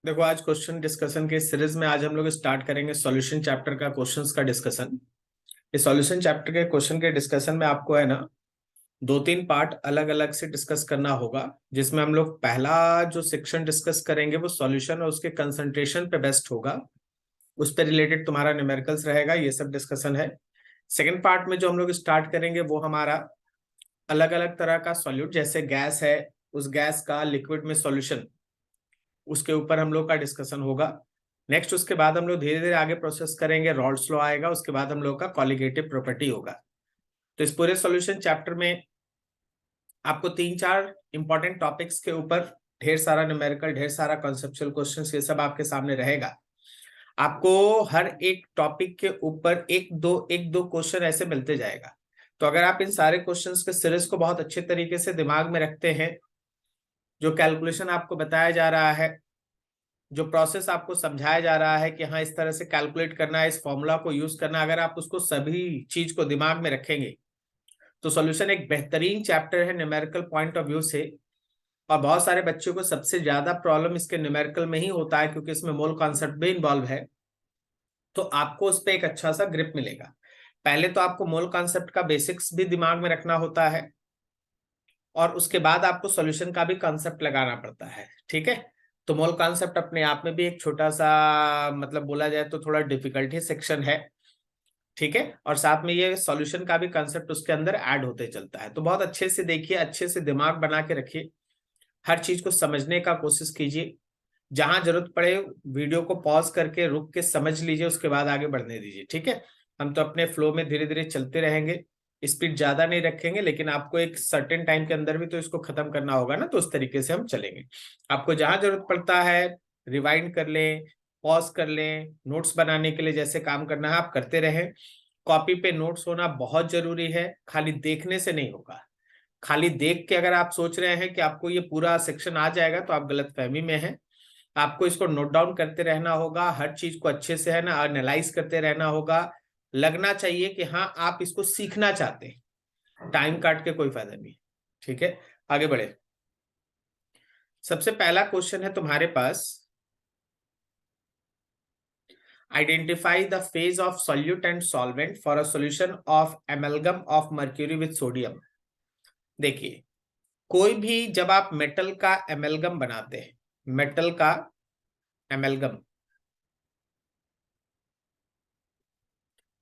देखो, आज question discussion के सीरीज में आज हम लोग स्टार्ट करेंगे सॉल्यूशन चैप्टर का क्वेश्चंस का डिस्कशन। इस सॉल्यूशन चैप्टर के क्वेश्चन के डिस्कशन में आपको है ना दो तीन पार्ट अलग अलग से डिस्कस करना होगा, जिसमें हम लोग पहला जो सेक्शन डिस्कस करेंगे वो सॉल्यूशन और उसके कंसंट्रेशन पे बेस्ट होगा। उस पर रिलेटेड तुम्हारा न्यूमेरिकल्स रहेगा, ये सब डिस्कशन है। सेकेंड पार्ट में जो हम लोग स्टार्ट करेंगे वो हमारा अलग अलग तरह का सॉल्यूट, जैसे गैस है, उस गैस का लिक्विड में सॉल्यूशन, उसके ऊपर हम लोग का डिस्कशन होगा। नेक्स्ट उसके बाद हम लोग धीरे धीरे आगे प्रोसेस करेंगे, रॉल्स लॉ आएगा, उसके बाद हम लोग का कॉलिगेटिव प्रॉपर्टी होगा। तो इस पूरे सॉल्यूशन चैप्टर में आपको तीन चार इंपॉर्टेंट टॉपिक्स के ऊपर ढेर सारा न्यूमेरिकल, ढेर सारा कॉन्सेप्चुअल क्वेश्चंस, ये सब आपके सामने रहेगा। आपको हर एक टॉपिक के ऊपर एक दो क्वेश्चन ऐसे मिलते जाएगा। तो अगर आप इन सारे क्वेश्चंस के सीरीज को बहुत अच्छे तरीके से दिमाग में रखते हैं, जो कैलकुलेशन आपको बताया जा रहा है, जो प्रोसेस आपको समझाया जा रहा है कि हाँ इस तरह से कैलकुलेट करना है, इस फॉर्मूला को यूज करना, अगर आप उसको सभी चीज को दिमाग में रखेंगे तो सॉल्यूशन एक बेहतरीन चैप्टर है न्यूमेरिकल पॉइंट ऑफ व्यू से। और बहुत सारे बच्चों को सबसे ज्यादा प्रॉब्लम इसके न्यूमेरिकल में ही होता है, क्योंकि इसमें मोल कॉन्सेप्ट भी इन्वॉल्व है। तो आपको उस पर एक अच्छा सा ग्रिप मिलेगा। पहले तो आपको मोल कॉन्सेप्ट का बेसिक्स भी दिमाग में रखना होता है, और उसके बाद आपको सॉल्यूशन का भी कॉन्सेप्ट लगाना पड़ता है। ठीक है, तो मोल कॉन्सेप्ट अपने आप में भी एक छोटा सा, मतलब बोला जाए तो थोड़ा डिफिकल्टी सेक्शन है। ठीक है, और साथ में ये सॉल्यूशन का भी कॉन्सेप्ट उसके अंदर ऐड होते चलता है। तो बहुत अच्छे से देखिए, अच्छे से दिमाग बना के रखिए, हर चीज को समझने का कोशिश कीजिए। जहां जरूरत पड़े वीडियो को पॉज करके रुक के समझ लीजिए, उसके बाद आगे बढ़ने दीजिए। ठीक है, हम तो अपने फ्लो में धीरे धीरे चलते रहेंगे, स्पीड ज्यादा नहीं रखेंगे, लेकिन आपको एक सर्टेन टाइम के अंदर भी तो इसको खत्म करना होगा ना, तो उस तरीके से हम चलेंगे। आपको जहां जरूरत पड़ता है रिवाइंड कर लें, पॉज कर लें, नोट्स बनाने के लिए जैसे काम करना है आप करते रहें। कॉपी पे नोट्स होना बहुत जरूरी है, खाली देखने से नहीं होगा। खाली देख के अगर आप सोच रहे हैं कि आपको ये पूरा सेक्शन आ जाएगा तो आप गलत फहमी में हैं। आपको इसको नोट डाउन करते रहना होगा, हर चीज को अच्छे से है ना एनालाइज करते रहना होगा। लगना चाहिए कि हाँ आप इसको सीखना चाहते हैं, टाइम काट के कोई फायदा नहीं। ठीक है, आगे बढ़े। सबसे पहला क्वेश्चन है तुम्हारे पास, identify the phase of solute and solvent for a solution of amalgam of mercury with sodium. देखिए, कोई भी जब आप मेटल का एमलगम बनाते हैं, मेटल का एमलगम,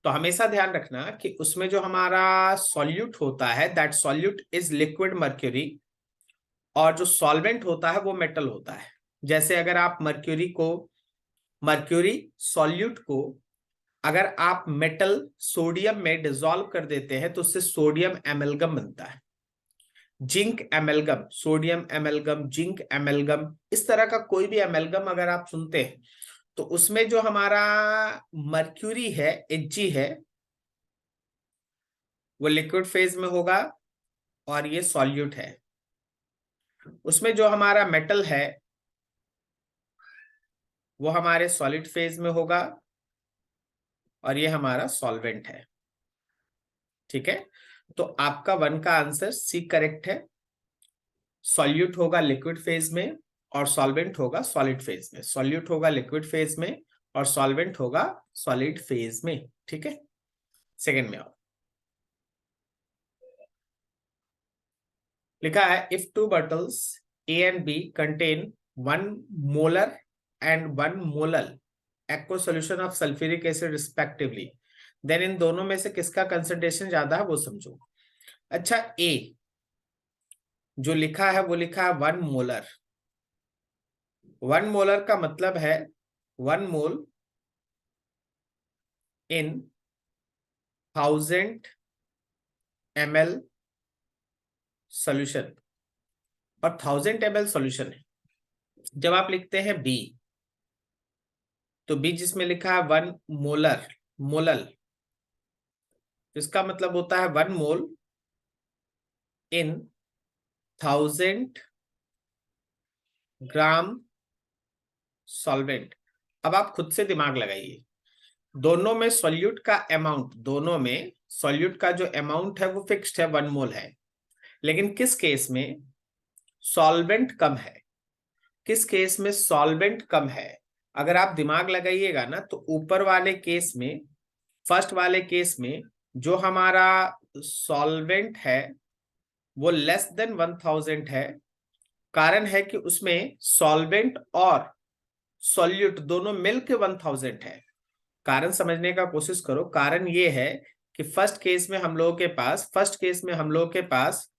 तो हमेशा ध्यान रखना कि उसमें जो हमारा सॉल्यूट होता है that solute is liquid mercury, और जो सॉल्वेंट होता है वो मेटल होता है। जैसे अगर आप मर्क्यूरी सॉल्यूट को अगर आप मेटल सोडियम में डिसॉल्व कर देते हैं तो उससे सोडियम एमलगम बनता है। Zinc amalgam, sodium amalgam, zinc amalgam, इस तरह का कोई भी एमलगम अगर आप सुनते हैं तो उसमें जो हमारा मर्क्यूरी है, Hg है, वो लिक्विड फेज में होगा और ये सॉल्यूट है। उसमें जो हमारा मेटल है वो हमारे सॉलिड फेज में होगा और ये हमारा सॉल्वेंट है। ठीक है, तो आपका वन का आंसर सी करेक्ट है। सॉल्यूट होगा लिक्विड फेज में और सॉल्वेंट होगा सॉलिड फेज में। सॉल्यूट होगा लिक्विड फेज में और सॉल्वेंट होगा सॉलिड फेज में। ठीक है, सेकेंड में आओ। लिखा है if two bottles A and B contain 1 molar and 1 molal aqueous solution of sulphuric acid respectively, then इन दोनों में से किसका कंसंट्रेशन ज्यादा है वो समझो। अच्छा, ए जो लिखा है वो लिखा है 1 मोलर। 1 मोलर का मतलब है 1 मोल इन 1000 ml सॉल्यूशन, और 1000 ml सॉल्यूशन है। जब आप लिखते हैं बी, तो बी जिसमें लिखा है 1 मोलर, मोलल, तो इसका मतलब होता है 1 मोल इन 1000 ग्राम सॉल्वेंट। अब आप खुद से दिमाग लगाइए, दोनों में सॉल्यूट का अमाउंट, दोनों में सॉल्यूट का जो अमाउंट है वो फिक्स्ड है, 1 मोल है। लेकिन किस केस में सॉल्वेंट कम है? किस केस में सॉल्वेंट कम है। अगर आप दिमाग लगाइएगा ना तो ऊपर वाले केस में, फर्स्ट वाले केस में जो हमारा सॉल्वेंट है वो लेस देन 1000 है। कारण है कि उसमें सॉल्वेंट और सॉल्यूट दोनों मिलके 1000 है। कारण समझने का कोशिश करो। कारण ये है कि फर्स्ट केस में हम लोगों के पास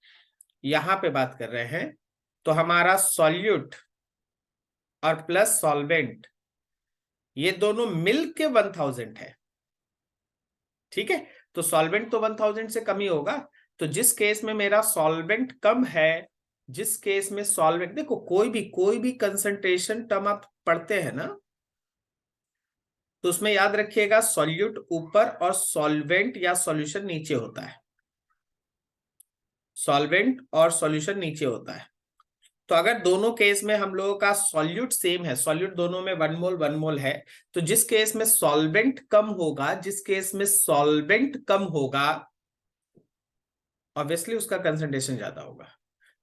यहां पे बात कर रहे हैं तो हमारा सॉल्यूट और प्लस सॉल्वेंट ये दोनों मिलके 1000 है। ठीक है, तो सॉल्वेंट तो 1000 से कम ही होगा। तो जिस केस में मेरा सॉल्वेंट कम है, जिस केस में सॉल्वेंट, देखो कोई भी कंसंट्रेशन टर्म आप पढ़ते हैं ना तो उसमें याद रखिएगा सॉल्यूट ऊपर और सॉल्वेंट या सॉल्यूशन नीचे होता है। सॉल्वेंट और सॉल्यूशन नीचे होता है। तो अगर दोनों केस में हम लोगों का सॉल्यूट सेम है, सॉल्यूट दोनों में 1 मोल है, तो जिस केस में सॉल्वेंट कम होगा, ऑब्वियसली उसका कंसंट्रेशन ज्यादा होगा।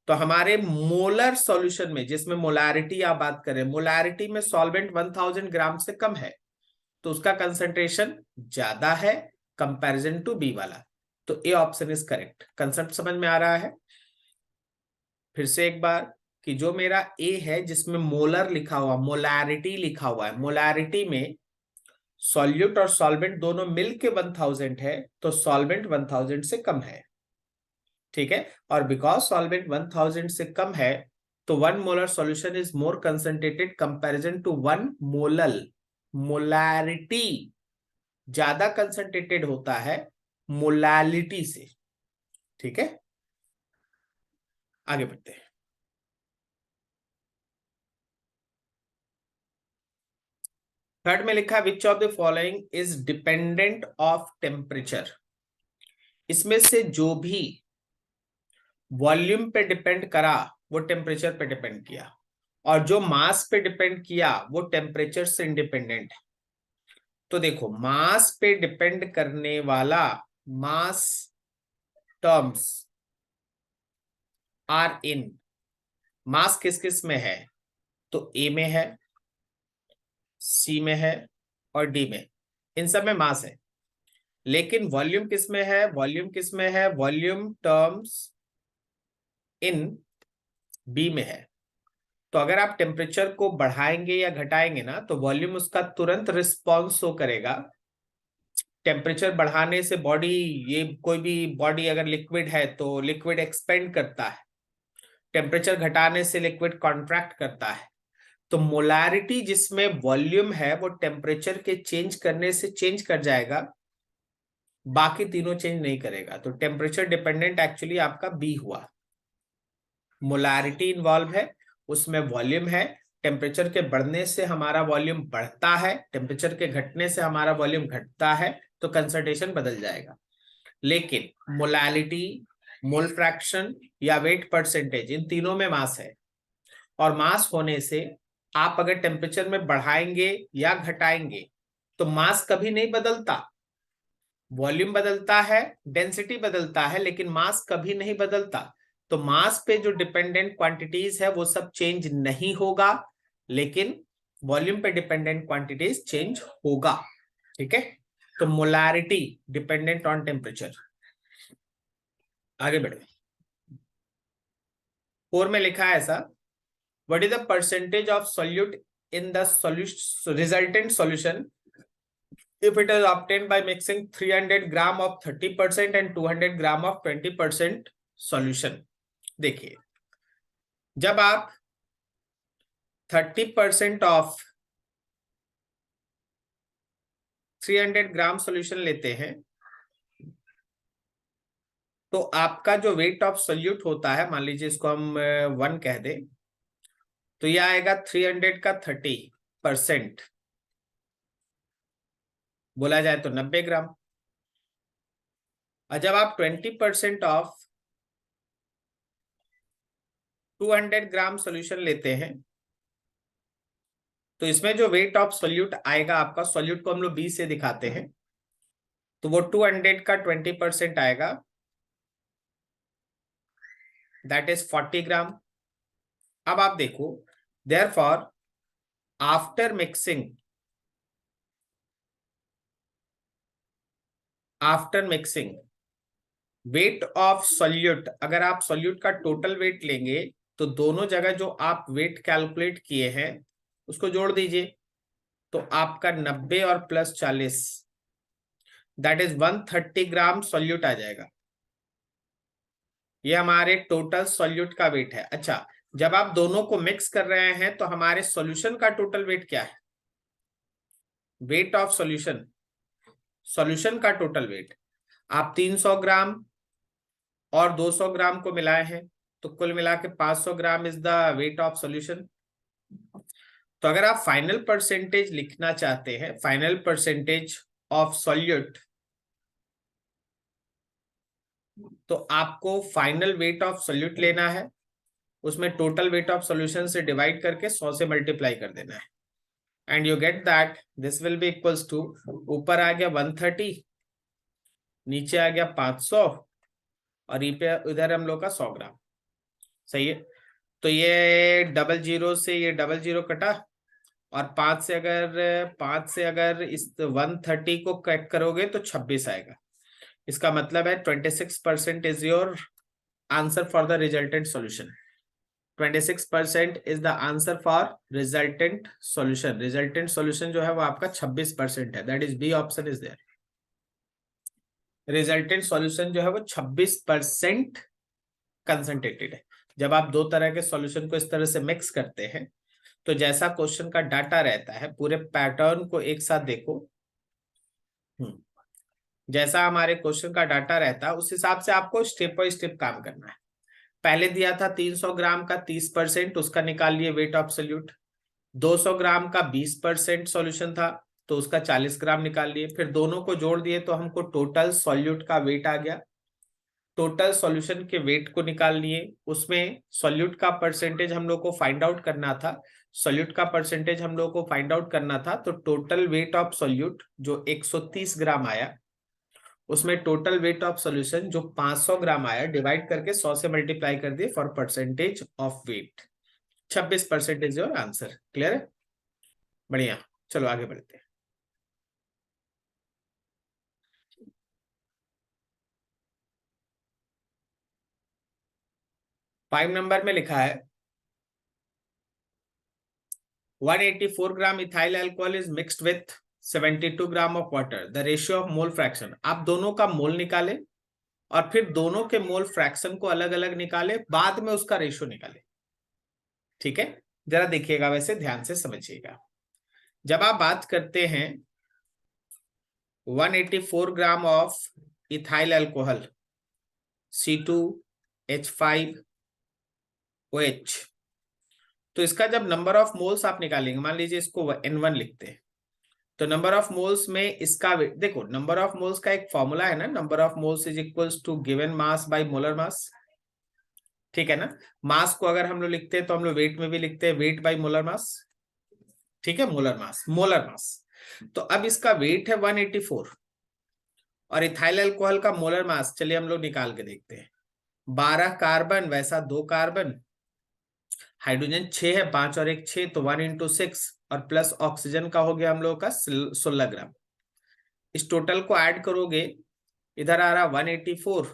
तो हमारे मोलर सॉल्यूशन में, जिसमें मोलारिटी आप बात करें, मोलारिटी में सॉल्वेंट 1000 ग्राम से कम है तो उसका कंसंट्रेशन ज्यादा है कंपैरिजन टू बी वाला। तो A option is correct. Concept समझ में आ रहा है? फिर से एक बार कि जो मेरा ए है जिसमें मोलर लिखा हुआ, मोलारिटी लिखा हुआ है, मोलारिटी में सॉल्यूट और सॉल्वेंट दोनों मिलके 1000 है तो सॉल्वेंट 1000 से कम है। ठीक है, और बिकॉज सॉल्वेंट 1000 से कम है तो 1 molar solution is more concentrated comparison to 1 molal. Molarity ज्यादा कंसंट्रेटेड होता है मोलालिटी से। ठीक है, आगे बढ़ते हैं। थर्ड में लिखा which of the following is dependent of temperature. इसमें से जो भी वॉल्यूम पे डिपेंड करा वो टेम्परेचर पे डिपेंड किया, और जो मास पे डिपेंड किया वो टेम्परेचर से इंडिपेंडेंट है। तो देखो, मास पे डिपेंड करने वाला मास टर्म्स आर इन, मास किस किस में है तो ए में है, सी में है और डी में, इन सब में मास है। लेकिन वॉल्यूम किस में है, वॉल्यूम टर्म्स इन बी में है। तो अगर आप टेम्परेचर को बढ़ाएंगे या घटाएंगे ना तो वॉल्यूम उसका तुरंत रिस्पॉन्स शो करेगा। टेम्परेचर बढ़ाने से बॉडी, ये कोई भी बॉडी अगर लिक्विड है तो लिक्विड एक्सपेंड करता है, टेम्परेचर घटाने से लिक्विड कॉन्ट्रैक्ट करता है। तो मोलारिटी जिसमें वॉल्यूम है वो टेम्परेचर के चेंज करने से चेंज कर जाएगा, बाकी तीनों चेंज नहीं करेगा। तो टेम्परेचर डिपेंडेंट एक्चुअली आपका बी हुआ। मोलारिटी इन्वॉल्व है, उसमें वॉल्यूम है, टेम्परेचर के बढ़ने से हमारा वॉल्यूम बढ़ता है, टेम्परेचर के घटने से हमारा वॉल्यूम घटता है, तो कंसंट्रेशन बदल जाएगा। लेकिन मोलालिटी, मोल फ्रैक्शन या वेट परसेंटेज, इन तीनों में मास है, और मास होने से आप अगर टेम्परेचर में बढ़ाएंगे या घटाएंगे तो मास कभी नहीं बदलता। वॉल्यूम बदलता है, डेंसिटी बदलता है, लेकिन मास कभी नहीं बदलता। तो मास पे जो डिपेंडेंट क्वांटिटीज है वो सब चेंज नहीं होगा, लेकिन वॉल्यूम पे डिपेंडेंट क्वांटिटीज चेंज होगा। ठीक है, तो मोलारिटी डिपेंडेंट ऑन टेम्परेचर। आगे बढ़े। 4 में लिखा है ऐसा, what is the percentage of solute in the resultant solution if it is obtained by mixing 300 gram of 30% and 200 gram of 20% solution। देखिए, जब आप 30% ऑफ 300 ग्राम सॉल्यूशन लेते हैं तो आपका जो वेट ऑफ सोल्यूट होता है, मान लीजिए इसको हम 1 कह दें, तो यह आएगा 300 का 30%, बोला जाए तो 90 ग्राम। और जब आप 20% ऑफ 200 ग्राम सोल्यूशन लेते हैं तो इसमें जो वेट ऑफ सोल्यूट आएगा आपका, सोल्यूट को हम लोग बी से दिखाते हैं, तो वो 200 का 20% आएगा, दैट इज 40 ग्राम। अब आप देखो, therefore after mixing weight of solute, अगर आप सॉल्यूट का टोटल वेट लेंगे तो दोनों जगह जो आप वेट कैलकुलेट किए हैं उसको जोड़ दीजिए, तो आपका 90 और plus 40 that is 130 gram solute आ जाएगा। ये हमारे टोटल सॉल्यूट का वेट है। अच्छा, जब आप दोनों को मिक्स कर रहे हैं तो हमारे सॉल्यूशन का टोटल वेट क्या है? वेट ऑफ सॉल्यूशन का टोटल वेट आप 300 ग्राम और 200 ग्राम को मिलाए हैं तो कुल मिला के 500 gram is the wait of solution. तो अगर आप फाइनल परसेंटेज लिखना चाहते हैं, फाइनल परसेंटेज ऑफ सॉल्यूट, तो आपको फाइनल वेट ऑफ सॉल्यूट लेना है, उसमें टोटल वेट ऑफ सॉल्यूशन से डिवाइड करके 100 से मल्टीप्लाई कर देना है, and you get that this will be equals to, ऊपर आ गया 130, नीचे आ गया 500 और इधर हम लोग का 100 ग्राम। सही है, तो ये डबल जीरो से ये डबल जीरो कटा, और 5 से अगर इस 130 को कट करोगे तो 26 आएगा। इसका मतलब है 26% is your answer for the resultant solution. 26% is the answer for resultant solution. Resultant solution जो है वो आपका 26% है, that is B option is there. Resultant solution जो है वो 26% कंसंट्रेटेड है। जब आप दो तरह के सॉल्यूशन को इस तरह से मिक्स करते हैं तो जैसा क्वेश्चन का डाटा रहता है, पूरे पैटर्न को एक साथ देखो, जैसा हमारे क्वेश्चन का डाटा रहता है उस हिसाब से आपको स्टेप बाय स्टेप काम करना है। पहले दिया था 300 ग्राम का 30%, उसका निकाल लिए वेट ऑफ सॉल्यूट। 200 ग्राम का 20% सॉल्यूशन था तो उसका 40 ग्राम निकाल लिए, फिर दोनों को जोड़ दिए तो हमको टोटल सॉल्यूट का वेट आ गया। टोटल सॉल्यूशन के वेट को निकाल लिए, उसमें सॉल्यूट का परसेंटेज हम लोग को फाइंड आउट करना था। सॉल्यूट का परसेंटेज हम लोग को फाइंड आउट करना था, तो टोटल वेट ऑफ सॉल्यूट जो 130 ग्राम आया, उसमें टोटल वेट ऑफ सॉल्यूशन जो 500 ग्राम आया, डिवाइड करके 100 से मल्टीप्लाई कर दिए for percentage of weight. 26% your answer. Clear है? बढ़िया, चलो आगे बढ़ते हैं। 5 नंबर में लिखा है 184 gram ethyl alcohol is mixed with 72 gram of water, the ratio of mole fraction. आप दोनों का मोल निकाले और फिर दोनों के मोल फ्रैक्शन को अलग अलग निकाले, बाद में उसका रेशियो निकाले। ठीक है, जरा देखिएगा, वैसे ध्यान से समझिएगा। जब आप बात करते हैं 184 gram of ethyl alcohol C2H5OH, तो इसका जब नंबर ऑफ मोल्स आप निकालेंगे, मान लीजिए इसको N1 लिखते हैं, तो नंबर ऑफ मोल्स में इसका देखो, नंबर ऑफ मोल्स का एक फॉर्मूला है ना, number of moles is equals to given mass by molar mass. ठीक है ना? मास को अगर हम लोग लिखते हैं तो हम लोग वेट में भी लिखते हैं, वेट बाय मोलर मास। ठीक है, मोलर मास। तो अब इसका वेट है 184 और इथाइल अल्कोहल का मोलर मास चलिए हम लोग निकाल के देखते हैं। 12 कार्बन, वैसा 2 कार्बन, हाइड्रोजन 6 है, 5 और 1 6, तो 1 × 6 और प्लस ऑक्सीजन का हो गया हम लोग का 16 ग्राम। इस टोटल को ऐड करोगे, इधर आ रहा 184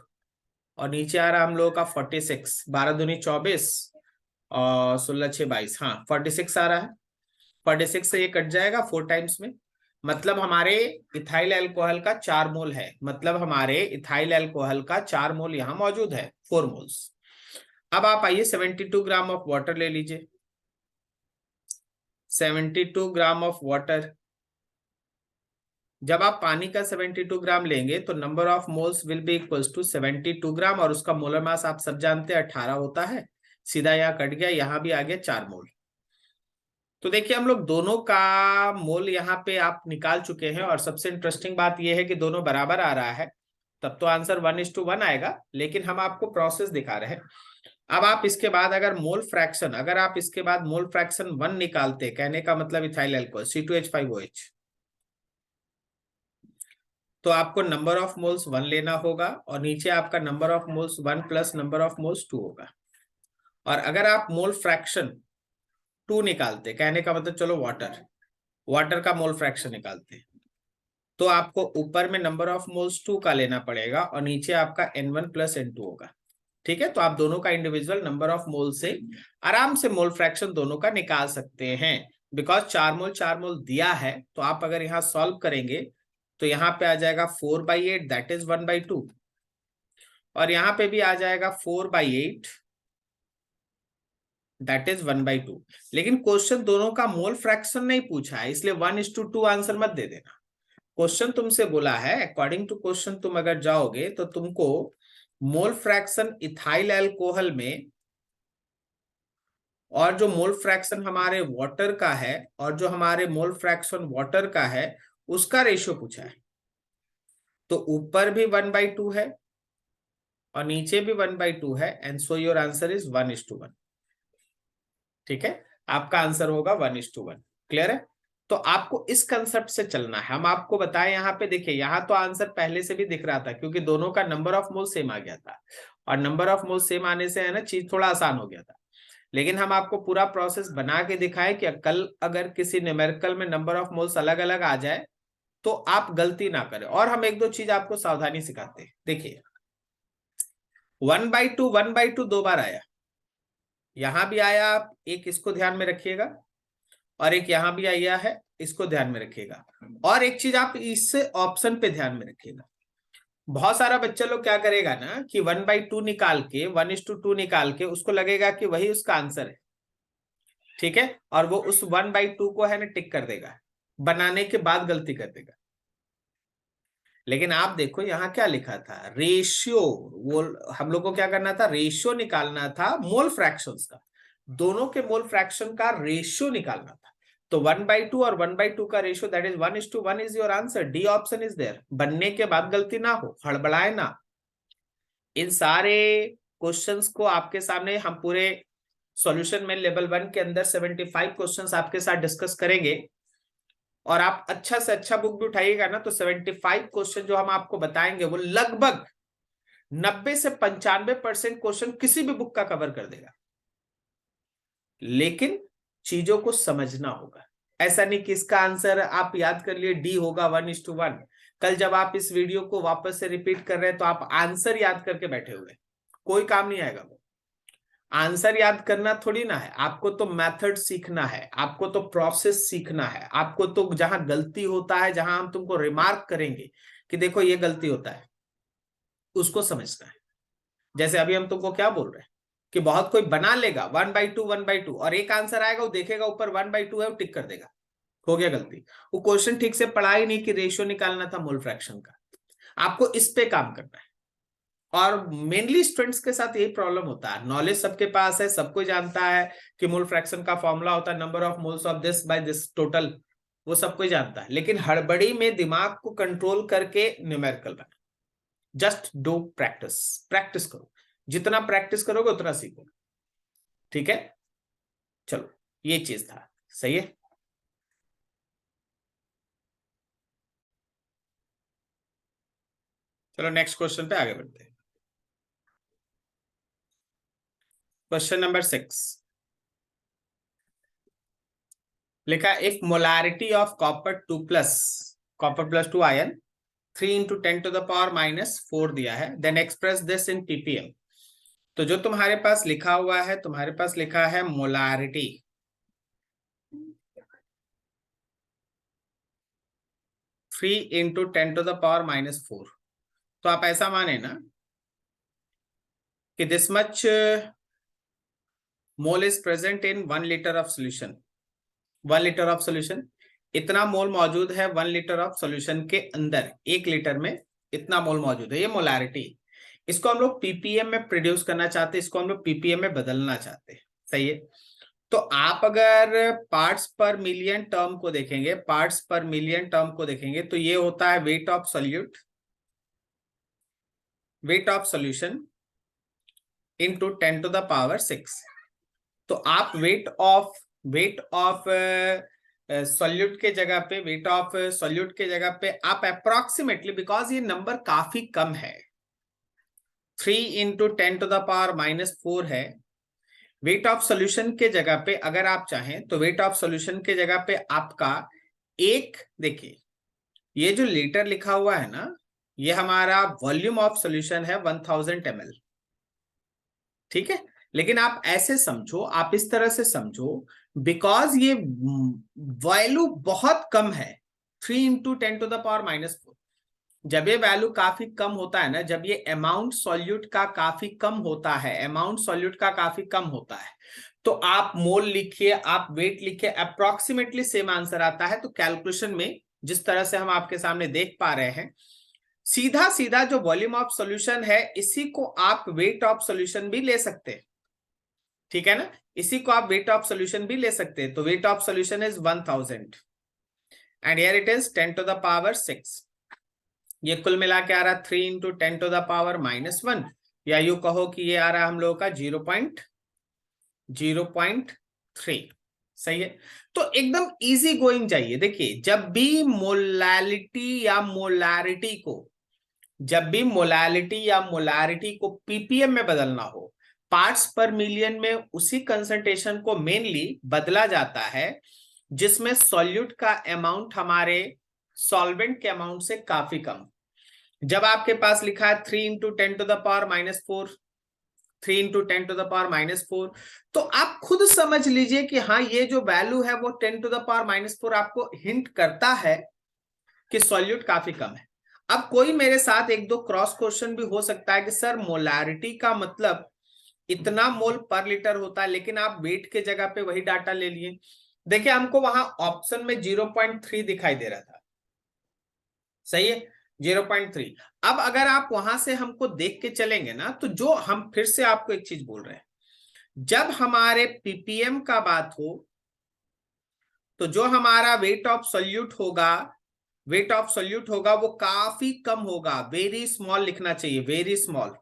और नीचे आ रहा हम लोगों का 46, 12 दूनी 24 और 16 6 22, हाँ 46 आ रहा है। 46 से ये कट जाएगा 4 टाइम्स में, मतलब हमारे इथाइल अल्कोहल का 4 मोल है, मतलब हमारे इथाइल अल्कोहल का 4 मोल यहाँ मौजूद है, 4 मोल्स। अब आप आइए 72 ग्राम ऑफ वाटर ले लीजिए। 72 ग्राम ऑफ वाटर, जब आप पानी का 72 ग्राम लेंगे तो number of moles will be equals to 72 gram, और उसका मोलर मास आप सब जानते हैं 18 होता है। सीधा यहाँ कट गया, यहाँ भी आ गया 4 मोल। तो देखिए हम लोग दोनों का मोल यहाँ पे आप निकाल चुके हैं, और सबसे इंटरेस्टिंग बात यह है कि दोनों बराबर आ रहा है, तब तो आंसर 1:1 आएगा, लेकिन हम आपको प्रोसेस दिखा रहे हैं। अब आप इसके बाद अगर मोल फ्रैक्शन, अगर आप इसके बाद मोल फ्रैक्शन 1 निकालते, कहने का मतलब इथाइल अल्कोहल C2H5OH, तो आपको नंबर ऑफ मोल्स 1 लेना होगा, और नीचे आपका number of moles 1 plus number of moles 2 होगा। और अगर आप मोल फ्रैक्शन टू निकालते, कहने का मतलब चलो वाटर का मोल फ्रैक्शन निकालते, तो आपको ऊपर में नंबर ऑफ मोल्स 2 का लेना पड़ेगा और नीचे आपका N1 प्लस N2 होगा। ठीक है, तो आप दोनों का इंडिविजुअल नंबर ऑफ मोल से आराम से मोल फ्रैक्शन दोनों का निकाल सकते हैं। बिकॉज 4 मोल दिया है, तो आप अगर यहाँ सॉल्व करेंगे तो यहाँ पे आ जाएगा 4/8, दैट इज 1/2, और यहाँ पे भी आ जाएगा 4/8, दैट इज 1/2। लेकिन क्वेश्चन दोनों का मोल फ्रैक्शन नहीं पूछा है, इसलिए 1:2 आंसर मत दे देना। क्वेश्चन तुमसे बोला है, अकॉर्डिंग टू क्वेश्चन तुम अगर जाओगे तो तुमको मोल फ्रैक्शन इथाइल अल्कोहल में और जो मोल फ्रैक्शन हमारे वाटर का है और जो हमारे मोल फ्रैक्शन वाटर का है उसका रेशियो पूछा है। तो ऊपर भी 1/2 है और नीचे भी 1/2 है, and so your answer is 1:1। ठीक है, आपका आंसर होगा 1:1। क्लियर है? तो आपको इस कंसेप्ट से चलना है। हम आपको बताएं, यहाँ पे देखिए, यहाँ तो आंसर पहले से भी दिख रहा था क्योंकि दोनों का नंबर ऑफ मोल सेम आ गया था, और नंबर ऑफ मोल सेम आने से है ना चीज थोड़ा आसान हो गया था। लेकिन हम आपको पूरा प्रोसेस बना के दिखाएं कि कल अगर किसी न्यूमेरिकल में नंबर ऑफ मोल्स अलग अलग आ जाए तो आप गलती ना करें। और हम एक दो चीज आपको सावधानी सिखाते हैं। देखिए 1/2 दो बार आया, यहां भी आया, आप एक इसको ध्यान में रखिएगा, और एक यहां भी आया है, इसको ध्यान में रखिएगा। और एक चीज आप इस ऑप्शन पे ध्यान में रखिएगा, बहुत सारा बच्चा लोग क्या करेगा ना कि 1/2 निकाल के 1:2 निकाल के उसको लगेगा कि वही उसका आंसर है। ठीक है, और वो उस 1/2 को है ना टिक कर देगा, बनाने के बाद गलती कर देगा। लेकिन आप देखो यहाँ क्या लिखा था, रेशियो। वो हम लोग को क्या करना था, रेशियो निकालना था मोल फ्रैक्शंस का, दोनों के मोल फ्रैक्शन का रेशियो निकालना था। तो 1/2 और 1/2 का ratio that is 1:1 is your answer. D option is there. बनने के बाद गलती ना हो, हड़बड़ाए ना। इन सारे क्वेश्चंस को आपके सामने हम पूरे सॉल्यूशन में लेवल 1 के अंदर 75 क्वेश्चंस आपके साथ डिस्कस करेंगे, और आप अच्छा से अच्छा बुक भी उठाइएगा ना तो 75 क्वेश्चन जो हम आपको बताएंगे वो लगभग 90 से 95% क्वेश्चन किसी भी बुक का कवर कर देगा। लेकिन चीजों को समझना होगा। ऐसा नहीं कि इसका आंसर आप याद कर लिए डी होगा 1:1। कल जब आप इस वीडियो को वापस से रिपीट कर रहे हैं तो आप आंसर याद करके बैठे हुए, कोई काम नहीं आएगा। वो आंसर याद करना थोड़ी ना है, आपको तो मेथड सीखना है, आपको तो प्रोसेस सीखना है, आपको तो जहां गलती होता है, जहां हम तुमको रिमार्क करेंगे कि देखो ये गलती होता है, उसको समझना है। जैसे अभी हम तुमको क्या बोल रहे हैं कि बहुत कोई बना लेगा 1/2 और एक आंसर आएगा, वो देखेगा ऊपर 1/2 है, वो टिक कर देगा, हो गया गलती। वो क्वेश्चन ठीक से पढ़ा ही नहीं कि रेशियो निकालना था मोल फ्रैक्शन का। आपको इस पे काम करना है। और मेनली स्टूडेंट्स के साथ यही प्रॉब्लम होता है, नॉलेज सबके पास है, सबको जानता है कि मोल फ्रैक्शन का फॉर्मूला होता है number of moles of this by this total, वो सबको जानता है, लेकिन हड़बड़ी में दिमाग को कंट्रोल करके न्यूमेरिकल बना। जस्ट डू प्रैक्टिस, प्रैक्टिस करो, जितना प्रैक्टिस करोगे उतना सीखोगे। ठीक है, चलो ये चीज था, सही है। चलो नेक्स्ट क्वेश्चन पे आगे बढ़ते हैं। क्वेश्चन नंबर 6 लिखा, if molarity of copper plus 2 ion 3 × 10⁻⁻⁴ दिया है, then express this in ppm। तो जो तुम्हारे पास लिखा हुआ है, तुम्हारे पास लिखा है मोलारिटी 3 × 10⁻⁴, तो आप ऐसा माने ना कि this much mole is present in 1 litre of solution. 1 litre of solution, इतना मोल मौजूद है 1 लीटर ऑफ सोल्यूशन के अंदर, 1 लीटर में इतना मोल मौजूद है, ये मोलारिटी। इसको हम लोग पीपीएम में प्रोड्यूस करना चाहते हैं, इसको हम लोग पीपीएम में बदलना चाहते हैं, सही है। तो आप अगर पार्ट्स पर मिलियन टर्म को देखेंगे, पार्ट्स पर मिलियन टर्म को देखेंगे तो ये होता है weight of solute, weight of solution into 10⁻⁶। तो आप वेट ऑफ सॉल्यूट के जगह पे, वेट ऑफ सॉल्यूट के जगह पे आप अप्रोक्सीमेटली, बिकॉज ये नंबर काफी कम है, 3 × 10⁻⁴ है, वेट ऑफ सॉल्यूशन के जगह पे अगर आप चाहें तो वेट ऑफ सॉल्यूशन के जगह पे आपका एक, देखिए ये जो लीटर लिखा हुआ है ना, ये हमारा वॉल्यूम ऑफ सॉल्यूशन है 1000 ml, ठीक है। लेकिन आप ऐसे समझो, आप इस तरह से समझो, बिकॉज ये वैल्यू बहुत कम है, 3 × 10⁻⁴। जब ये वैल्यू काफी कम होता है ना, जब ये अमाउंट सॉल्यूट का काफी कम होता है, अमाउंट सॉल्यूट का काफी कम होता है, तो आप मोल लिखिए, आप वेट लिखिए, अप्रोक्सीमेटली सेम आंसर आता है। तो कैलकुलेशन में जिस तरह से हम आपके सामने देख पा रहे हैं, सीधा सीधा जो वॉल्यूम ऑफ सॉल्यूशन है इसी को आप वेट ऑफ सॉल्यूशन भी ले सकते हैं, ठीक है ना, इसी को आप वेट ऑफ सॉल्यूशन भी ले सकते हैं। तो weight of solution is 1000 and here it is 10⁻⁶। ये कुल मिला के आ रहा 3 × 10⁻⁻1, या यू कहो कि ये आ रहा हम लोगों का 0.3। सही है। तो एकदम इजी गोइंग चाहिए। देखिए जब भी मोलैलिटी या मोलारिटी को, जब भी मोलैलिटी या मोलारिटी को पीपीएम में बदलना हो, पार्ट्स पर मिलियन में उसी कंसंट्रेशन को मेनली बदला जाता है जिसमें सॉल्यूट का अमाउंट हमारे सॉल्वेंट के अमाउंट से काफी कम। जब आपके पास लिखा है 3 × 10⁻⁴, 3 × 10⁻⁴, तो आप खुद समझ लीजिए कि हाँ ये जो वैल्यू है वो 10⁻⁴ आपको हिंट करता है कि सॉल्यूट काफी कम है। अब कोई मेरे साथ एक दो क्रॉस क्वेश्चन भी हो सकता है कि सर मोलारिटी का मतलब इतना मोल पर लीटर होता है, लेकिन आप वेट के जगह पे वही डाटा ले लिए। देखिए हमको वहां ऑप्शन में 0.3 दिखाई दे रहा था, सही है, 0.3। अब अगर आप वहां से हमको देख के चलेंगे ना, तो जो हम फिर से आपको एक चीज बोल रहे हैं, जब हमारे पीपीएम का बात हो तो जो हमारा वेट ऑफ सॉल्यूट होगा, वेट ऑफ सॉल्यूट होगा वो काफी कम होगा, वेरी स्मॉल लिखना चाहिए, वेरी स्मॉल।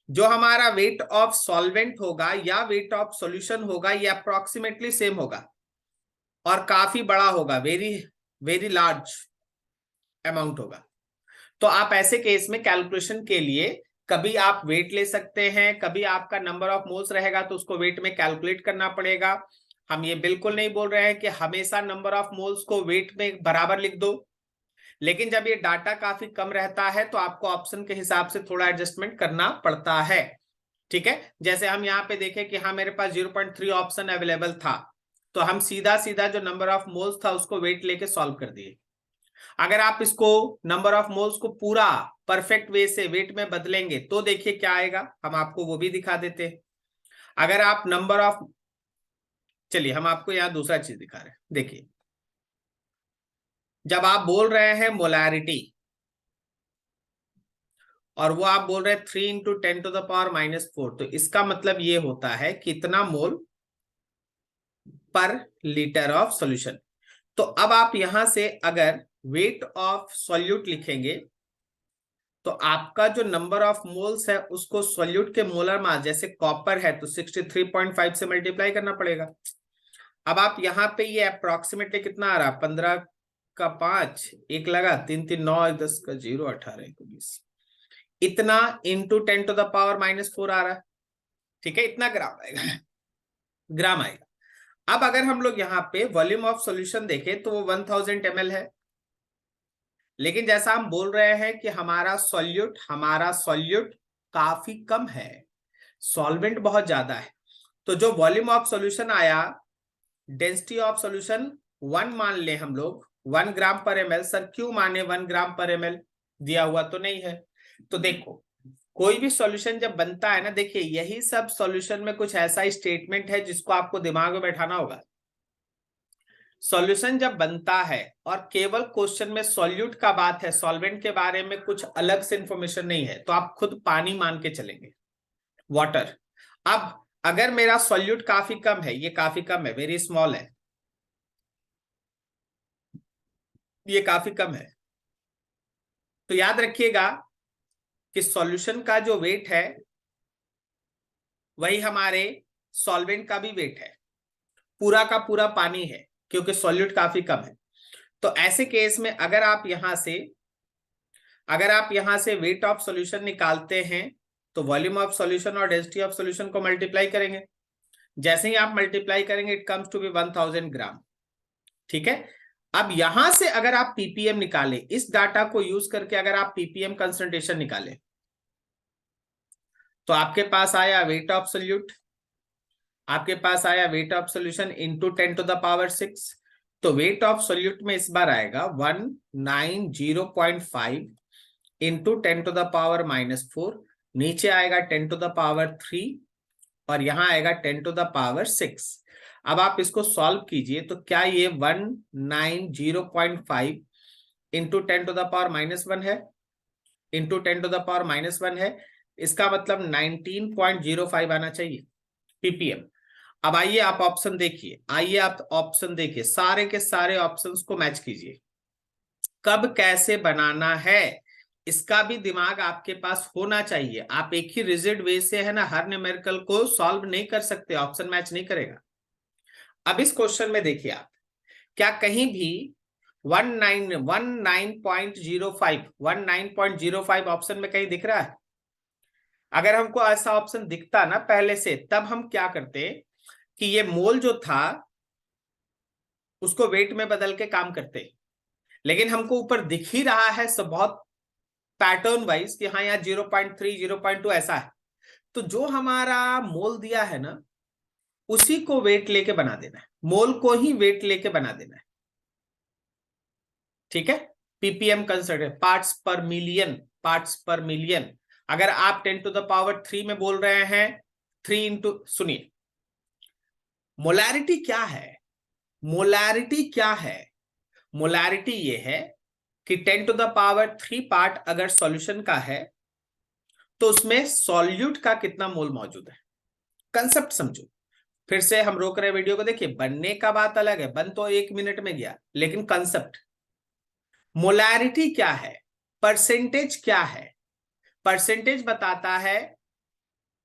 जो हमारा वेट ऑफ सॉल्वेंट होगा या वेट ऑफ सॉल्यूशन होगा ये अप्रोक्सीमेटली सेम होगा और काफी बड़ा होगा, वेरी वेरी लार्ज अमाउंट होगा। तो आप ऐसे केस में कैलकुलेशन के लिए कभी आप वेट ले सकते हैं, कभी आपका नंबर ऑफ मोल्स रहेगा तो उसको वेट में कैलकुलेट करना पड़ेगा। हम ये बिल्कुल नहीं बोल रहे हैं कि हमेशा नंबर ऑफ मोल्स को वेट में बराबर लिख दो, लेकिन जब ये डाटा काफी कम रहता है तो आपको ऑप्शन के हिसाब से थोड़ा एडजस्टमेंट करना पड़ता है, ठीक है। जैसे हम यहाँ पे देखें कि हाँ मेरे पास 0.3 ऑप्शन अवेलेबल था, तो हम सीधा सीधा जो नंबर ऑफ मोल्स था उसको वेट लेके सॉल्व कर दिए। अगर आप इसको नंबर ऑफ मोल्स को पूरा परफेक्ट वे से वेट में बदलेंगे तो देखिए क्या आएगा, हम आपको वो भी दिखा देते हैं। अगर आप नंबर ऑफ, चलिए हम आपको यहाँ दूसरा चीज दिखा रहे हैं। देखिए जब आप बोल रहे हैं मोलैरिटी और वो आप बोल रहे हैं 3 × 10⁻⁴, तो इसका मतलब ये होता है कितना मोल पर लीटर ऑफ सॉल्यूशन। तो अब आप यहां से अगर वेट ऑफ सॉल्यूट लिखेंगे तो आपका जो नंबर ऑफ मोल्स है उसको सॉल्यूट के मोलर मास, जैसे कॉपर है तो 63.5 से मल्टीप्लाई करना पड़ेगा। अब आप यहाँ पे ये अप्रोक्सीमेटली कितना आ रहा, 15 का 5, एक लगा 3 3 9 10 का 0 18 19, इतना इंटू 10⁻⁻⁴ आ रहा है, ठीक है, इतना ग्राम आएगा, ग्राम आएगा। अब अगर हम लोग यहाँ पे वॉल्यूम ऑफ सॉल्यूशन देखें तो वो 1000 ml है, लेकिन जैसा हम बोल रहे हैं कि हमारा सॉल्यूट काफी कम है, सॉल्वेंट बहुत ज्यादा है, तो जो वॉल्यूम ऑफ सॉल्यूशन आया, डेंसिटी ऑफ सॉल्यूशन 1 मान ले हम लोग, 1 ग्राम पर ml। सर क्यों माने 1 ग्राम पर ml, दिया हुआ तो नहीं है। तो देखो कोई भी सॉल्यूशन जब बनता है ना, देखिए यही सब सॉल्यूशन में कुछ ऐसा स्टेटमेंट है जिसको आपको दिमाग में बैठाना होगा। सॉल्यूशन जब बनता है और केवल क्वेश्चन में सॉल्यूट का बात है, सॉल्वेंट के बारे में कुछ अलग से इंफॉर्मेशन नहीं है, तो आप खुद पानी मान के चलेंगे, वाटर। अब अगर मेरा सॉल्यूट काफी कम है, ये काफी कम है, वेरी स्मॉल है, ये काफी कम है, तो याद रखिएगा कि सॉल्यूशन का जो वेट है वही हमारे सॉल्वेंट का भी वेट है, पूरा का पूरा पानी है क्योंकि सॉल्यूट काफी कम है। तो ऐसे केस में अगर आप यहां से वेट ऑफ सॉल्यूशन निकालते हैं तो वॉल्यूम ऑफ सॉल्यूशन और डेंसिटी ऑफ सॉल्यूशन को मल्टीप्लाई करेंगे। जैसे ही आप मल्टीप्लाई करेंगे इट कम्स टू बी 1000 ग्राम। ठीक है, अब यहां से अगर आप पीपीएम निकालें, इस डाटा को यूज करके अगर आप पीपीएम कंसंट्रेशन निकालें, तो आपके पास आया वेट ऑफ सोल्यूट, आपके पास आया वेट ऑफ सोल्यूशन इंटू 10⁻⁶। तो वेट ऑफ सोल्यूट में इस बार आएगा 190.5 इंटू 10⁻⁻4, नीचे आएगा 10⁻3 और यहां आएगा 10⁻6। अब आप इसको सॉल्व कीजिए, तो क्या ये 190.5 इंटू 10⁻⁻1 है, इंटू 10⁻⁻1 है, इसका मतलब 19.05 आना चाहिए पीपीएम। अब आइए आप ऑप्शन देखिए, आइए आप ऑप्शन देखिए, सारे के सारे ऑप्शंस को मैच कीजिए। कब कैसे बनाना है इसका भी दिमाग आपके पास होना चाहिए। आप एक ही रिजिड वे से है ना हर न्यूमेरिकल को सॉल्व नहीं कर सकते, ऑप्शन मैच नहीं करेगा। अब इस क्वेश्चन में देखिए आप, क्या कहीं भी 19.05 ऑप्शन में कहीं दिख रहा है? अगर हमको ऐसा ऑप्शन दिखता ना पहले से, तब हम क्या करते कि ये मोल जो था उसको वेट में बदल के काम करते। लेकिन हमको ऊपर दिख ही रहा है सब बहुत पैटर्न वाइज कि हाँ यहाँ 0.3 0.2 ऐसा है, तो जो हमारा मोल दिया है ना उसी को वेट लेके बना देना है, मोल को ही वेट लेके बना देना है। ठीक है, पीपीएम कंसिडर पार्ट्स पर मिलियन, पार्ट्स पर मिलियन। अगर आप 10⁻3 में बोल रहे हैं 3 इंटू, सुनिए मोलैरिटी क्या है, मोलैरिटी क्या है, मोलैरिटी ये है कि 10⁻3 पार्ट अगर सॉल्यूशन का है तो उसमें सॉल्यूट का कितना मोल मौजूद है। कंसेप्ट समझो, फिर से हम रोक रहे वीडियो को, देखिए बनने का बात अलग है, बन तो 1 मिनट में गया, लेकिन कंसेप्ट मोलैरिटी क्या है, परसेंटेज क्या है। परसेंटेज बताता है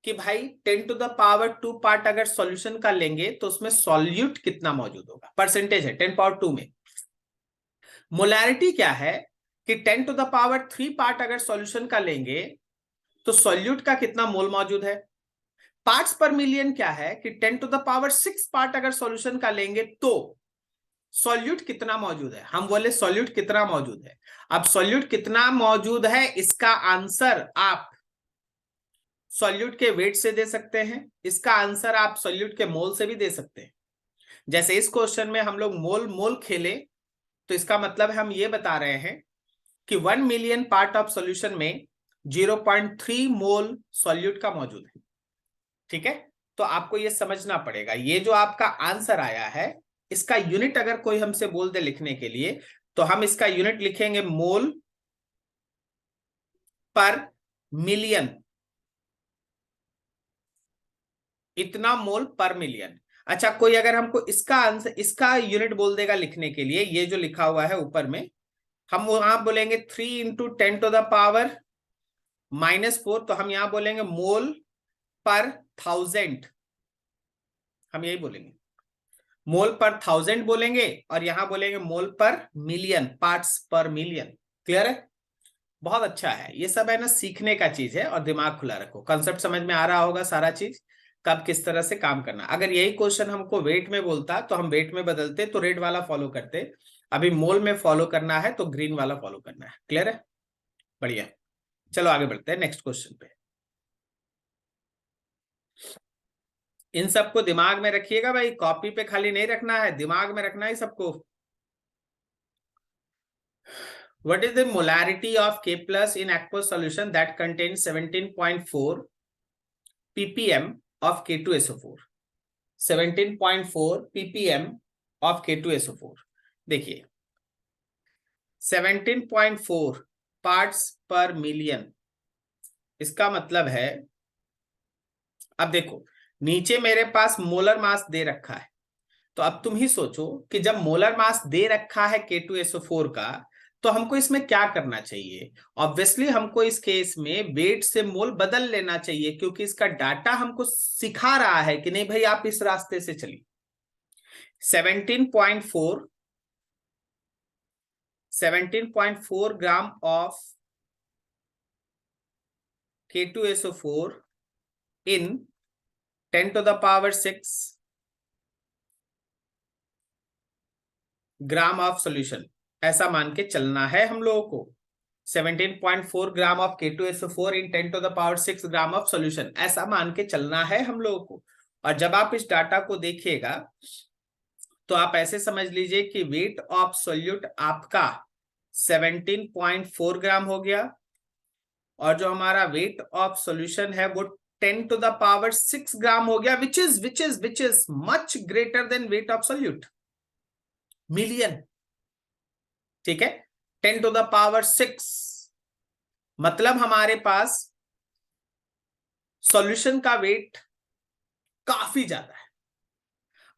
कि भाई 10⁻2 पार्ट अगर सॉल्यूशन का लेंगे तो उसमें सॉल्यूट कितना मौजूद होगा, परसेंटेज है 10⁻2 में। मोलैरिटी क्या है कि 10⁻3 पार्ट अगर सॉल्यूशन का लेंगे तो सॉल्यूट का कितना मोल मौजूद है। पार्ट्स पर मिलियन क्या है कि 10⁻6 पार्ट अगर सॉल्यूशन का लेंगे तो सॉल्यूट कितना मौजूद है। हम बोले सॉल्यूट कितना मौजूद है। अब सॉल्यूट कितना मौजूद है इसका आंसर आप सॉल्यूट के वेट से दे सकते हैं, इसका आंसर आप सॉल्यूट के मोल से भी दे सकते हैं। जैसे इस क्वेश्चन में हम लोग मोल मोल खेले, तो इसका मतलब हम ये बता रहे हैं कि 1 मिलियन पार्ट ऑफ सॉल्यूशन में 0.3 मोल सॉल्यूट का मौजूद है। ठीक है, तो आपको ये समझना पड़ेगा, ये जो आपका आंसर आया है इसका यूनिट अगर कोई हमसे बोल दे लिखने के लिए, तो हम इसका यूनिट लिखेंगे मोल पर मिलियन, इतना मोल पर मिलियन। अच्छा, कोई अगर हमको इसका आंसर, इसका यूनिट बोल देगा लिखने के लिए, ये जो लिखा हुआ है ऊपर में, हम वहां बोलेंगे 3 इंटू 10⁻⁻4, तो हम यहां बोलेंगे मोल पर 1000, हम यही बोलेंगे मोल पर 1000 बोलेंगे, और यहां बोलेंगे मोल पर मिलियन, पार्ट्स पर मिलियन। क्लियर है? बहुत अच्छा है, ये सब है ना सीखने का चीज है, और दिमाग खुला रखो, कंसेप्ट समझ में आ रहा होगा सारा चीज, कब किस तरह से काम करना। अगर यही क्वेश्चन हमको वेट में बोलता तो हम वेट में बदलते, तो रेड वाला फॉलो करते। अभी मोल में फॉलो करना है तो ग्रीन वाला फॉलो करना है। क्लियर है? बढ़िया, चलो आगे बढ़ते हैं नेक्स्ट क्वेश्चन पे। इन सबको दिमाग में रखिएगा भाई, कॉपी पे खाली नहीं रखना है, दिमाग में रखना है सबको। What is the molarity of K plus in aqueous solution that contains 17.4 ppm of K2SO4? 17.4 ppm of K2SO4। देखिए 17.4 पार्ट्स पर मिलियन, इसका मतलब है, अब देखो नीचे मेरे पास मोलर मास दे रखा है, तो अब तुम ही सोचो कि जब मोलर मास दे रखा है K2SO4 का, तो हमको इसमें क्या करना चाहिए। ऑब्वियसली हमको इस केस में वेट से मोल बदल लेना चाहिए, क्योंकि इसका डाटा हमको सिखा रहा है कि नहीं भाई आप इस रास्ते से चलिए। 17.4 gram of K2SO4 in 10 to the power 6 gram of solution, ऐसा मान के चलना है हम लोगों को। 17.4 gram of K2SO4 in 10 to the power 6 gram of solution, ऐसा मान के चलना है हम लोगों को। और जब आप इस डाटा को देखिएगा तो आप ऐसे समझ लीजिए कि वेट ऑफ सॉल्यूट आपका 17.4 ग्राम हो गया, और जो हमारा वेट ऑफ सॉल्यूशन है वो 10 टू द पावर 6 ग्राम हो गया, which is much greater than weight of solute, million. ठीक है, 10 टू द पावर 6, मतलब हमारे पास सॉल्यूशन का वेट काफी ज्यादा है।